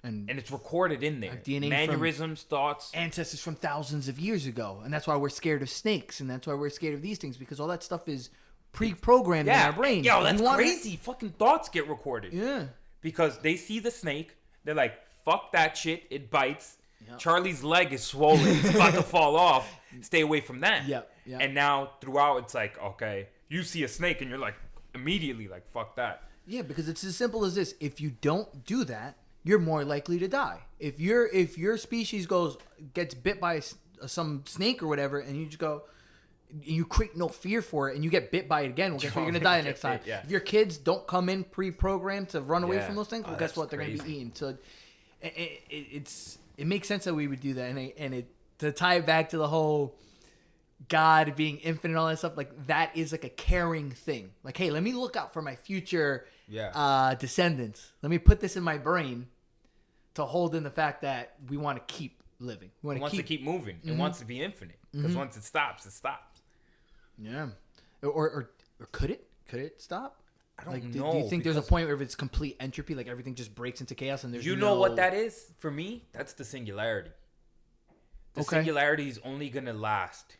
And it's recorded in there. DNA mannerisms, thoughts. Ancestors from thousands of years ago. And that's why we're scared of snakes. And that's why we're scared of these things. Because all that stuff is pre-programmed in our brain. Yo, that's crazy. Fucking thoughts get recorded. Yeah. Because they see the snake. They're like, fuck that shit. It bites. Yep. Charlie's leg is swollen. It's about to fall off. Stay away from that. Yep. And now throughout, it's like, okay, you see a snake and you're like, immediately like, fuck that. Yeah, because it's as simple as this. If you don't do that, you're more likely to die. If your species gets bit by some snake or whatever, and you just go, you create no fear for it, and you get bit by it again, well, guess what? You're gonna die the next time. Yeah. If your kids don't come in pre-programmed to run away from those things, well, guess what? They're gonna be eaten. So it makes sense that we would do that, and to tie it back to the whole God being infinite and all that stuff, like that is like a caring thing. Like, hey, let me look out for my future descendants. Let me put this in my brain to hold in the fact that we want to keep living. It wants to keep moving. It wants to be infinite. Because once it stops, it stops. Yeah. Or could it? Could it stop? I don't know. Do you think there's a point where it's complete entropy, like everything just breaks into chaos and there's know what that is? For me, that's the singularity. The singularity is only going to last.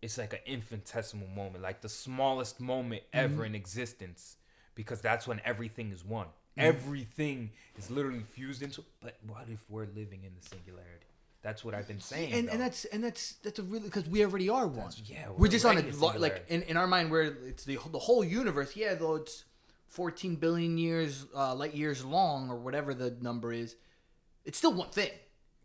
It's like an infinitesimal moment, like the smallest moment ever in existence, because that's when everything is one. Everything is literally fused into. But what if we're living in the singularity? That's what I've been saying. And that's a really, because we already are one. We're just on a like in our mind where it's the whole universe. Yeah, though it's 14 billion years light years long or whatever the number is, it's still one thing.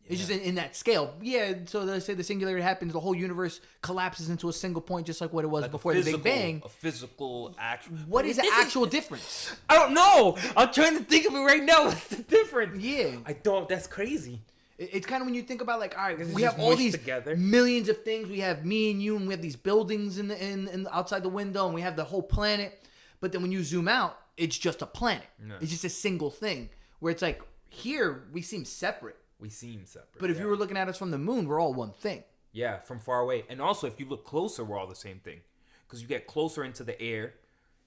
It's just in that scale. Yeah, so let's say the singularity happens, the whole universe collapses into a single point, just like what it was before the Big Bang. A physical actual. What is the actual difference? I don't know. I'm trying to think of it right now. What's the difference? Yeah. I don't. That's crazy. It's kind of when you think about like, all right, we have all these millions of things. We have me and you, and we have these buildings in outside the window, and we have the whole planet. But then when you zoom out, it's just a planet. No. It's just a single thing. Where it's like here we seem separate. But if you were looking at us from the moon, we're all one thing. Yeah, from far away. And also, if you look closer, we're all the same thing. Because you get closer into the air,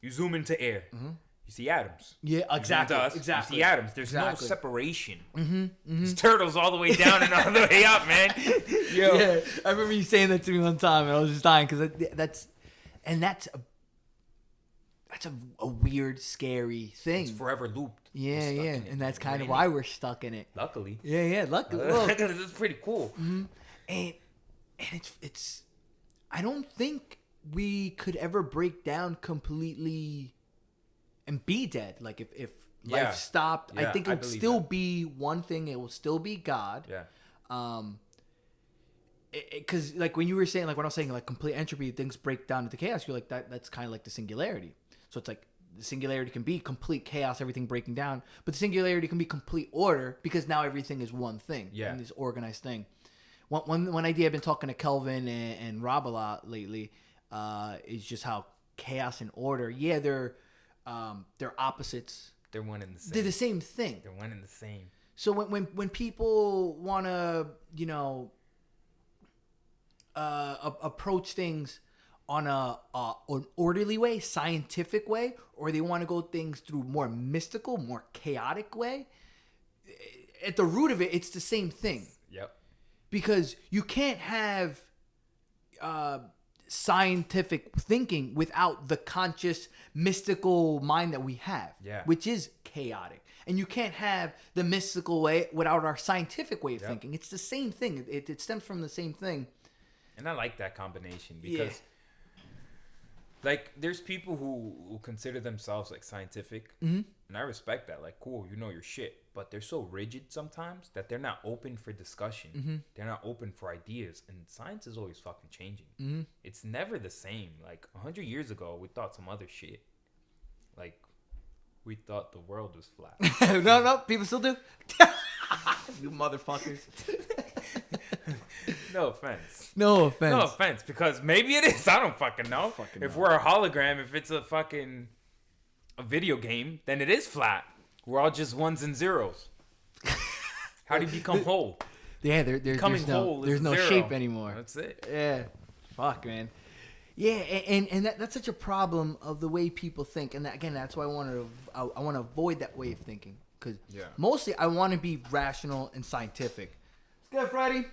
you zoom into air. You see atoms. Yeah, exactly. You see atoms. There's no separation. There's turtles all the way down and all the way up, man. Yo. Yeah, I remember you saying that to me one time, and I was just dying because that's a weird, scary thing. It's forever looped. Yeah, and that's kind of why we're stuck in it. Luckily. Yeah, luckily. Well, it's pretty cool. And it's. I don't think we could ever break down completely and be dead. Like if life stopped, I think it would still be one thing. It will still be God. Yeah. Because like when you were saying, like when I was saying, like complete entropy, things break down into chaos. You're like that's kind of like the singularity. So it's like the singularity can be complete chaos, everything breaking down, but the singularity can be complete order because now everything is one thing. Yeah. And this organized thing. One idea I've been talking to Kelvin and Rob a lot lately is just how chaos and order. Yeah, they're opposites. They're one and the same. They're the same thing. They're one and the same. So when people want to approach things on an orderly way, scientific way, or they want to go things through more mystical, more chaotic way, at the root of it, it's the same thing. Yep. Because you can't have scientific thinking without the conscious, mystical mind that we have, which is chaotic. And you can't have the mystical way without our scientific way of thinking. It's the same thing. It stems from the same thing. And I like that combination because, like, there's people who consider themselves, like, scientific. And I respect that. Like, cool, you know your shit. But they're so rigid sometimes that they're not open for discussion. They're not open for ideas. And science is always fucking changing. It's never the same. Like, 100 years ago, we thought some other shit. Like, we thought the world was flat. No, people still do. You motherfuckers. No offense. No offense, because maybe it is. I don't fucking know. We're a hologram, if it's a video game, then it is flat. We're all just ones and zeros. How do you become whole? Yeah, there's no shape anymore. That's it. Yeah. Fuck, man. Yeah, and that's such a problem of the way people think. And again, that's why I want to avoid that way of thinking. Because mostly I want to be rational and scientific. What's good, Freddie?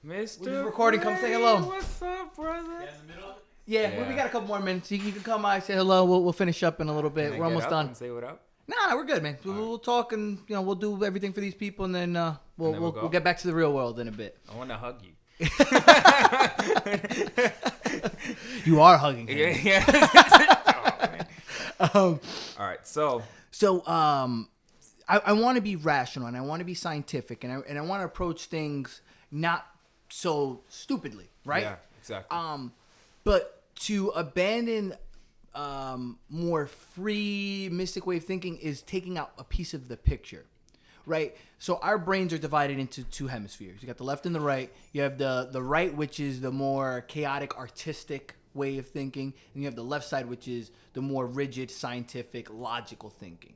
Mr. We're just recording. Come say hello. What's up, brother? Yeah, in the middle? Yeah, we got a couple more minutes. You can come by, say hello. We'll finish up in a little bit. We're almost done. And say what up? Nah, we're good, man. We'll talk and we'll do everything for these people, and then we'll get back to the real world in a bit. I want to hug you. You are hugging him. Yeah. All right, so I want to be rational and I want to be scientific and I want to approach things not so stupidly, right? Yeah, exactly. But to abandon more free mystic way of thinking is taking out a piece of the picture, right? So our brains are divided into two hemispheres. You got the left and the right. You have the right, which is the more chaotic, artistic way of thinking, and you have the left side, which is the more rigid, scientific, logical thinking.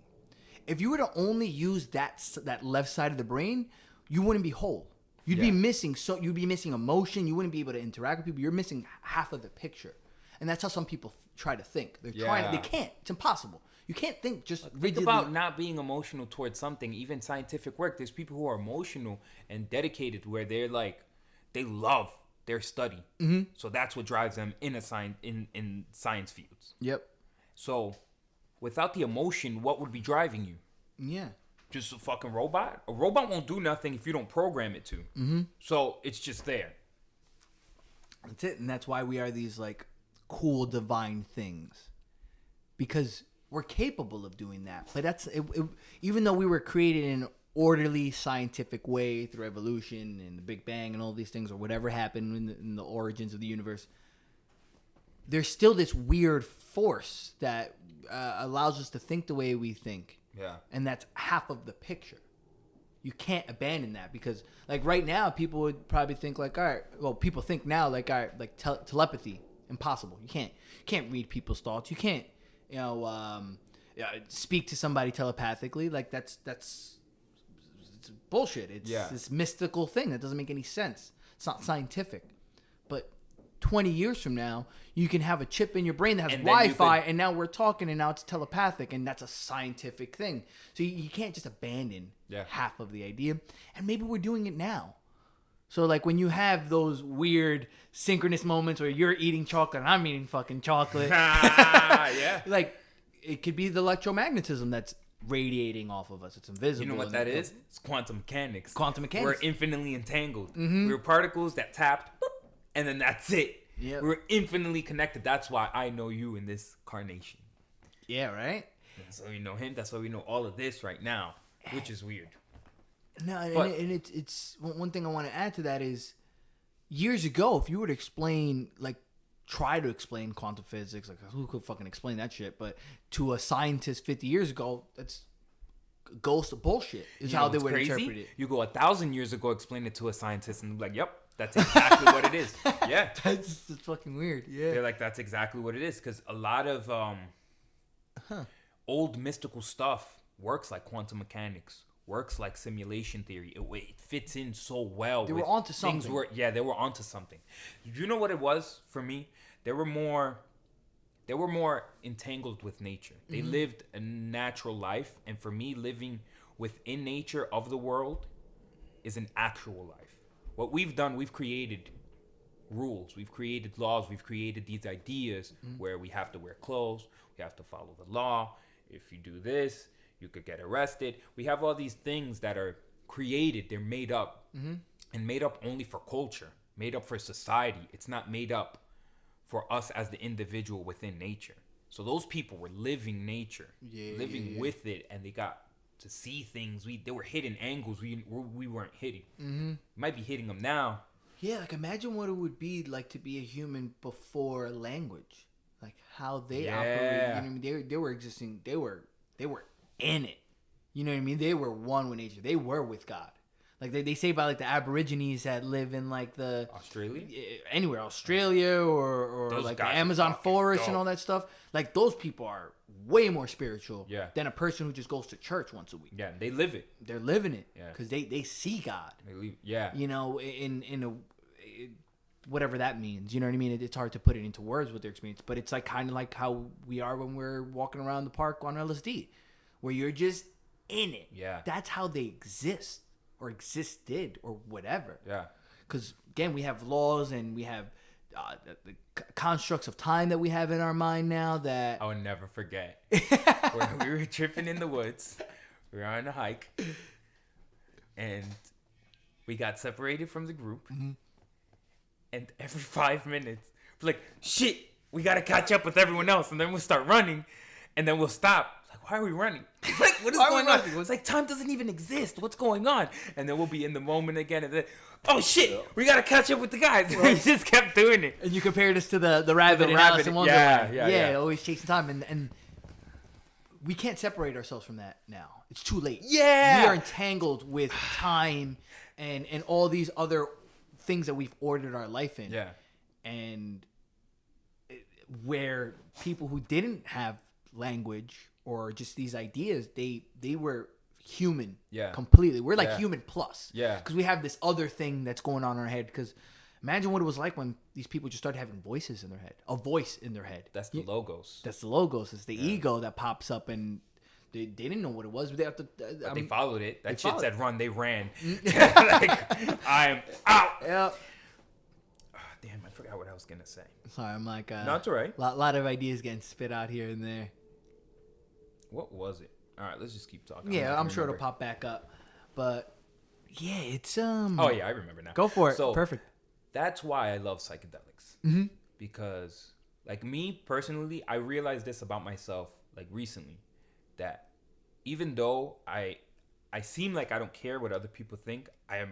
If you were to only use that left side of the brain, you wouldn't be whole. You'd be missing emotion. You wouldn't be able to interact with people. You're missing half of the picture, and that's how some people try to think. They can't. It's impossible. You can't think just rigidly. Think about not being emotional towards something. Even scientific work. There's people who are emotional and dedicated, where they're like, they love their study. Mm-hmm. So that's what drives them in science fields. Yep. So without the emotion, what would be driving you? Yeah. Just a fucking robot? A robot won't do nothing if you don't program it to. Mm-hmm. So it's just there. That's it. And that's why we are these like cool divine things. Because we're capable of doing that. But that's even though we were created in an orderly scientific way through evolution and the Big Bang and all these things, or whatever happened in the origins of the universe, there's still this weird force that allows us to think the way we think. Yeah. And that's half of the picture. You can't abandon that, because like right now people would probably think like, all right, well, people think now like, all right, like telepathy, impossible. You can't read people's thoughts. You can't, speak to somebody telepathically. Like that's it's bullshit. It's this mystical thing that doesn't make any sense. It's not scientific. But 20 years from now, you can have a chip in your brain that has Wi-Fi, and now we're talking, and now it's telepathic, and that's a scientific thing. So you can't just abandon half of the idea. And maybe we're doing it now. So like when you have those weird synchronous moments where you're eating chocolate and I'm eating fucking chocolate, like it could be the electromagnetism that's radiating off of us. It's invisible. You know what that is? It's quantum mechanics. Quantum mechanics. We're infinitely entangled. Mm-hmm. We're particles that tapped, boop, and then that's it. Yep. We're infinitely connected. That's why I know you in this carnation. Yeah, right? That's why we know him. That's why we know all of this right now, which is weird. No, and it's one thing I want to add to that is years ago, if you were to explain, like, try to explain quantum physics, like, who could fucking explain that shit? But to a scientist 50 years ago, that's ghost bullshit is how they would interpret it. You go 1,000 years ago, explain it to a scientist, and they're like, yep. That's exactly what it is. Yeah. That's fucking weird. Yeah. They're like, that's exactly what it is. Because a lot of old mystical stuff works like quantum mechanics, works like simulation theory. It fits in so well. They were onto something. They were onto something. You know what it was for me? They were more entangled with nature. They lived a natural life. And for me, living within nature of the world is an actual life. What we've done, we've created rules, we've created laws, we've created these ideas where we have to wear clothes, we have to follow the law. If you do this, you could get arrested. We have all these things that are created, they're made up, and made up only for culture, made up for society. It's not made up for us as the individual within nature. So those people were living nature, living with it, and they got to see things. They were hitting angles we weren't hitting. Might be hitting them now. Yeah, like imagine what it would be like to be a human before language, like how they operate. You know what I mean? They were existing. They were in it. You know what I mean? They were one with nature. They were with God. Like they say about like the Aborigines that live in like the anywhere, Australia or like the Amazon forest and all that stuff. Like those people are way more spiritual than a person who just goes to church once a week. Yeah, they live it. They're living it because they see God. You know, in whatever that means. You know what I mean? It's hard to put it into words with their experience, but it's like kind of like how we are when we're walking around the park on LSD, where you're just in it. Yeah, that's how they exist. Or existed, or whatever. Yeah. Because, again, we have laws and we have the constructs of time that we have in our mind now that... I will never forget. When we were tripping in the woods, we were on a hike, and we got separated from the group. And every 5 minutes, we're like, shit, we got to catch up with everyone else. And then we'll start running, and then we'll stop. Why are we running? Like, what is going on? It's like time doesn't even exist. What's going on? And then we'll be in the moment again. And then, oh shit, we gotta catch up with the guys. We just kept doing it. And you compare this to the rabbit in Alice in Wonderland. Yeah, always chasing time. And we can't separate ourselves from that now. It's too late. Yeah, we are entangled with time and all these other things that we've ordered our life in. Yeah, and where people who didn't have language or just these ideas, they were human. Yeah. Completely. We're like human plus. Yeah. Because we have this other thing that's going on in our head. Because imagine what it was like when these people just started having voices in their head. A voice in their head. That's the logos. That's the logos. It's the ego that pops up, and they didn't know what it was, but they have to. They followed it. That shit said run. They ran. I'm out. Yeah. Damn, I forgot what I was gonna say. Sorry, I'm like. No, it's all right. Lot of ideas getting spit out here and there. What was it? All right, let's just keep talking. Yeah, I'm sure it'll pop back up, but yeah, it's Oh yeah, I remember now. Go for it. So, perfect. That's why I love psychedelics. Mm-hmm. Because, like me personally, I realized this about myself like recently, that even though I seem like I don't care what other people think, I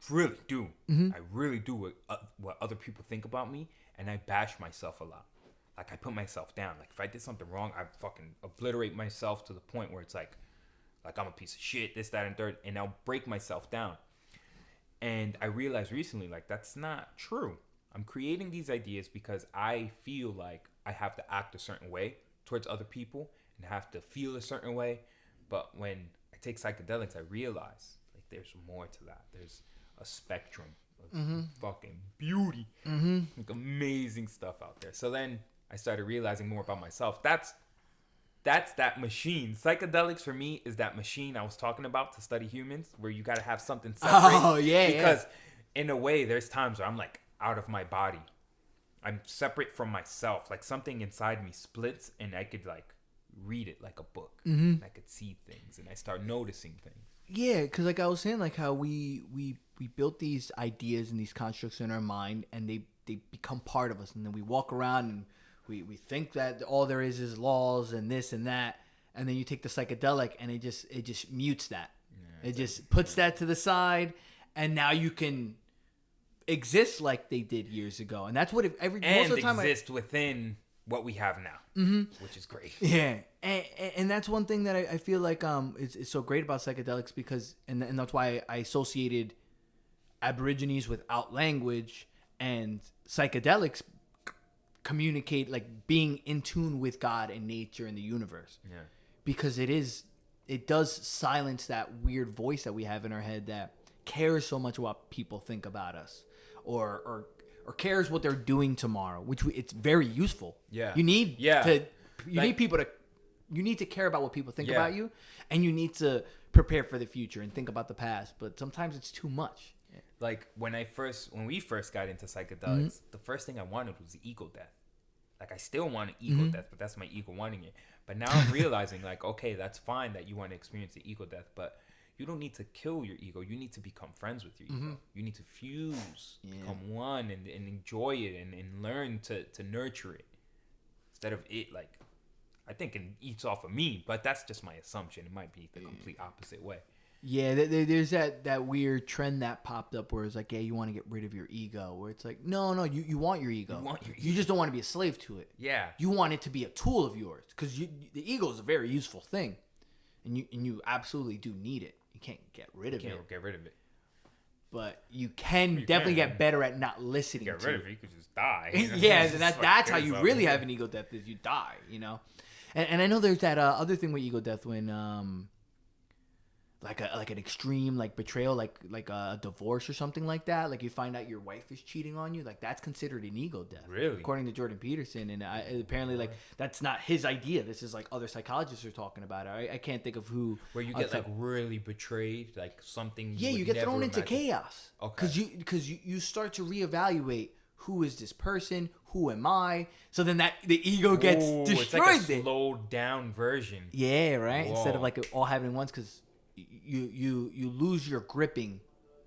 really do. Mm-hmm. I really do what other people think about me, and I bash myself a lot. Like I put myself down. Like if I did something wrong, I fucking obliterate myself to the point where it's like I'm a piece of shit, this, that, and third, and I'll break myself down. And I realized recently, like, that's not true. I'm creating these ideas because I feel like I have to act a certain way towards other people and have to feel a certain way. But when I take psychedelics, I realize, like, there's more to that. There's a spectrum of fucking beauty, like amazing stuff out there. So then I started realizing more about myself. That's that machine. Psychedelics for me is that machine I was talking about to study humans, where you got to have something separate. Oh, yeah. Because in a way, there's times where I'm like out of my body. I'm separate from myself. Like something inside me splits, and I could like read it like a book. I could see things, and I start noticing things. Yeah, because like I was saying, like how we built these ideas and these constructs in our mind, and they become part of us, and then we walk around and we think that all there is laws and this and that, and then you take the psychedelic and it just mutes that. Yeah, it just puts that to the side, and now you can exist like they did years ago, and that's what most of the time exist within what we have now, which is great. Yeah, and that's one thing that I feel like is so great about psychedelics, because and that's why I associated Aborigines without language and psychedelics communicate, like being in tune with God and nature and the universe. Yeah, because it does silence that weird voice that we have in our head that cares so much what people think about us, or cares what they're doing tomorrow, which it's very useful. Yeah, you need you need to care about what people think about you, and you need to prepare for the future and think about the past. But sometimes it's too much. Like when we first got into psychedelics, the first thing I wanted was the ego death. Like I still want an ego death, but that's my ego wanting it. But now I'm realizing, like, okay, that's fine that you want to experience the ego death, but you don't need to kill your ego. You need to become friends with your ego. You need to fuse, become one, and enjoy it, and learn to nurture it, instead of it, like, I think it eats off of me, but that's just my assumption. It might be the complete opposite way. Yeah, there's that weird trend that popped up where it's like, yeah, you want to get rid of your ego. Where it's like, no, you want your ego. You just don't want to be a slave to it. Yeah. You want it to be a tool of yours, because the ego is a very useful thing, and you absolutely do need it. You can't get rid of it. You can't get rid of it. But you can definitely get better at not listening to it. Get rid of it, you could just die. You know? Yeah, and that's how you really have an ego death, is you die, you know? And I know there's that other thing with ego death when like an extreme like betrayal, like a divorce or something like that. Like you find out your wife is cheating on you, like that's considered an ego death. Really? According to Jordan Peterson, and apparently like that's not his idea. This is like other psychologists are talking about it. I can't think of who. Where you get like really betrayed, like something. Yeah, you get thrown into chaos. Okay. Because you start to reevaluate, who is this person? Who am I? So then the ego gets destroyed. It's like a slowed down version. Yeah, right. Whoa. Instead of like it all happening at once, because you lose your gripping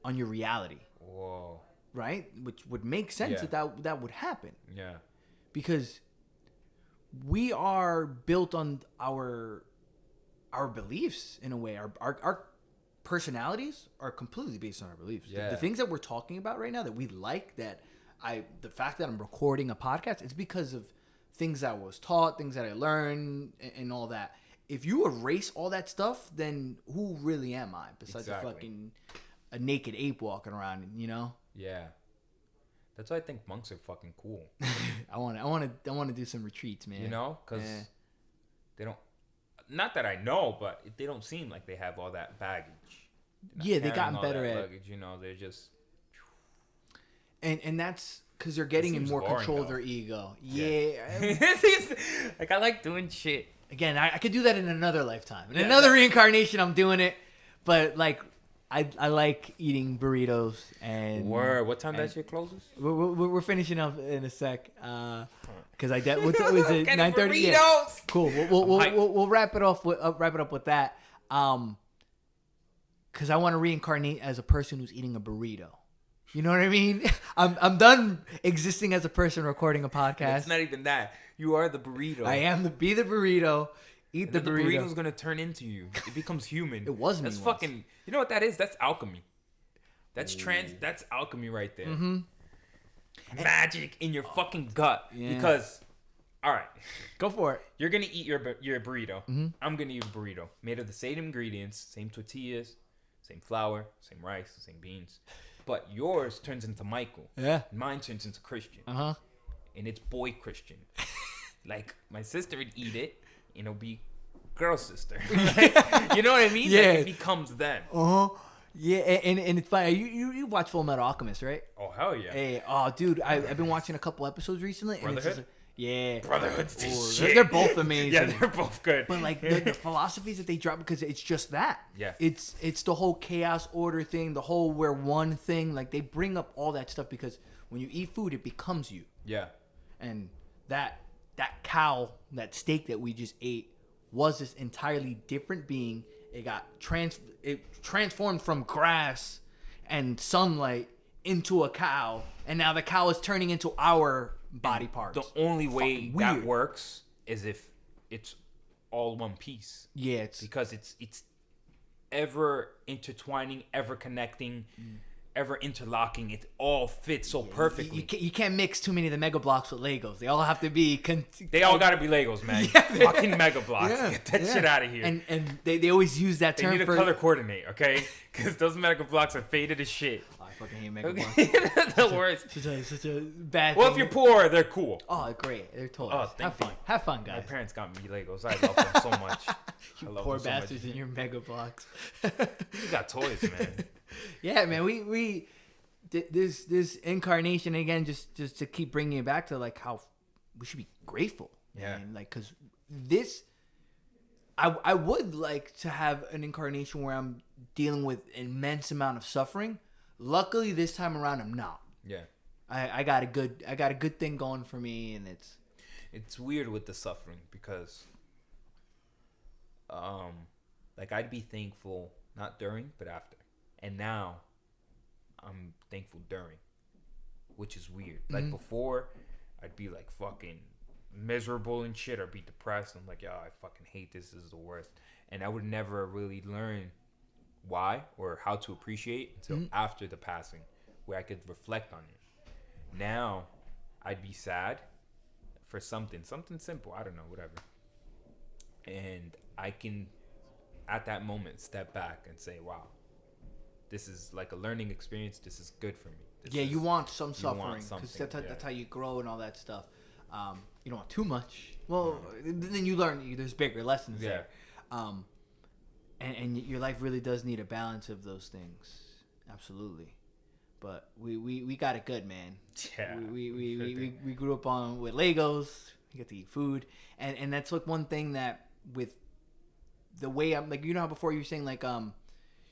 on your reality. Whoa. Right? Which would make sense that would happen. Yeah. Because we are built on our beliefs in a way. Our personalities are completely based on our beliefs. Yeah. The things that we're talking about right now that we like, the fact that I'm recording a podcast, it's because of things that I was taught, things that I learned, and all that. If you erase all that stuff, then who really am I besides a naked ape walking around, you know? Yeah. That's why I think monks are fucking cool. I want to do some retreats, man. You know, because they don't. Not that I know, but they don't seem like they have all that baggage. Yeah, they gotten better at luggage. You know, they're just. And that's because they're getting in more boring, control of though. their ego. Yeah. Like I like doing shit. Again, I could do that in another lifetime. In another reincarnation, I'm doing it. But like, I like eating burritos and. Word. What time that shit closes? We're finishing up in a sec. Because what was it? 9:30. Yeah. Cool. We'll wrap it off. Wrap it up with that. Because I want to reincarnate as a person who's eating a burrito. You know what I mean? I'm done existing as a person recording a podcast. It's not even that. You are the burrito. I am the burrito. Eat the burrito. The burrito's gonna turn into you. It becomes human. It was me. That's fucking. You know what that is? That's alchemy. That's That's alchemy right there. Mm-hmm. Magic in your fucking gut. Yeah. Because, all right, go for it. You're gonna eat your burrito. Mm-hmm. I'm gonna eat a burrito made of the same ingredients, same tortillas, same flour, same rice, same beans. But yours turns into Michael. Yeah. Mine turns into Christian. Uh-huh. And it's boy Christian. Like, my sister would eat it, and it'll be girl sister. Like, you know what I mean? Yeah. Like, it becomes them. Uh-huh. Yeah, and it's funny. You watch Full Metal Alchemist, right? Oh, hell yeah. Hey, dude, I've been watching a couple episodes recently. And Brotherhood? it's just, yeah. Brotherhood's shit. They're both amazing. Yeah, they're both good. But like the philosophies that they drop, because it's just that. Yeah. It's the whole chaos order thing, the whole we're one thing. Like they bring up all that stuff because when you eat food, it becomes you. Yeah. And that cow, that steak that we just ate, was this entirely different being. It got transformed from grass and sunlight into a cow, and now the cow is turning into our body parts. The only way that works is if it's all one piece. Yeah, because it's ever intertwining, ever connecting, ever interlocking. It all fits so perfectly. You can't mix too many of the Mega Blocks with Legos. They all have to be. They all got to be Legos, man. Yeah. Fucking Mega Blocks. Yeah. Get that shit out of here. And they always use that term. They need a color coordinate, okay? Because those Mega Blocks are faded as shit. Oh, I fucking hate Mega Blocks. The worst. Such a bad. Well, thing. if you're poor, they're cool. Oh, great. They're toys. Oh, Have fun, guys. My parents got me Legos. I love them so much. You poor bastards in your Mega Blocks. You got toys, man. Yeah, man. We this incarnation again, just to keep bringing it back to like how we should be grateful. Yeah. Man. Like, cause this, I would like to have an incarnation where I'm dealing with immense amount of suffering. Luckily, this time around, I'm not. Yeah. I got a good thing going for me, and it's weird with the suffering because, like I'd be thankful not during but after, and now I'm thankful during, which is weird. Like before, I'd be like fucking miserable and shit, or be depressed. I'm like, yo, I fucking hate this. This is the worst, and I would never really learn why or how to appreciate until after the passing, where I could reflect on it. Now, I'd be sad for something simple. I don't know, whatever. And I can, at that moment, step back and say, wow, this is like a learning experience. This is good for me. You want some suffering because that's how you grow and all that stuff. You don't want too much. Well, then you learn there's bigger lessons there. And your life really does need a balance of those things. Absolutely. But we got it good, man. Yeah. We grew up with Legos. We get to eat food, and that's like one thing that with the way I'm like, you know how before you were saying like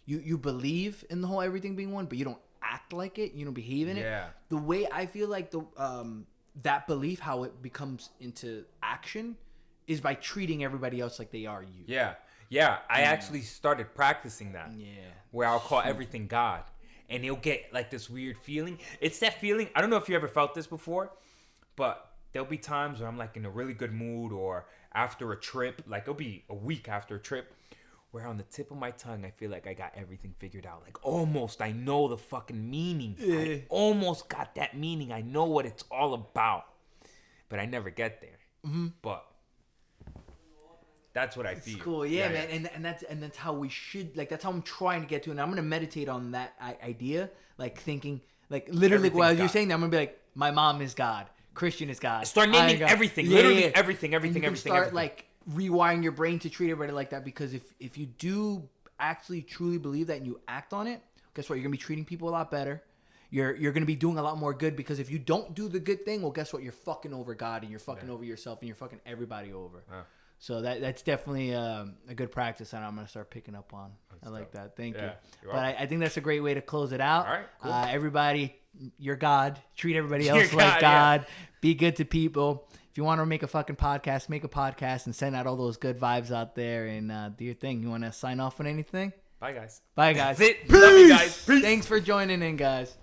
you believe in the whole everything being one, but you don't act like it. You don't behave in it. Yeah. The way I feel like that belief, how it becomes into action, is by treating everybody else like they are you. Yeah. Yeah. I actually started practicing that. Yeah. Where I'll call everything God. And you'll get like this weird feeling. It's that feeling. I don't know if you ever felt this before, but there'll be times where I'm like in a really good mood, or after a trip, like it'll be a week after a trip, where on the tip of my tongue, I feel like I got everything figured out. Like almost I know the fucking meaning. I almost got that meaning. I know what it's all about, but I never get there. But that's what I feel. Cool, yeah, man, and that's how we should, like, that's how I'm trying to get to, and I'm gonna meditate on that idea, like thinking, like literally while you're saying that, I'm gonna be like, My mom is God. Christian is God. Start naming everything. Literally everything. And you can start like rewiring your brain to treat everybody like that, because if you do actually truly believe that and you act on it, guess what? You're gonna be treating people a lot better. You're gonna be doing a lot more good, because if you don't do the good thing, well, guess what? You're fucking over God, and you're fucking over yourself, and you're fucking everybody over. So that's definitely a good practice, and I'm gonna start picking up on. I like that. Thank you. But I think that's a great way to close it out. All right, cool. Everybody, you're God. Treat everybody else like God. Be good to people. If you want to make a fucking podcast, make a podcast and send out all those good vibes out there and do your thing. You want to sign off on anything? Bye, guys. Bye, guys. That's it. Love you guys. Peace. Thanks for joining in, guys.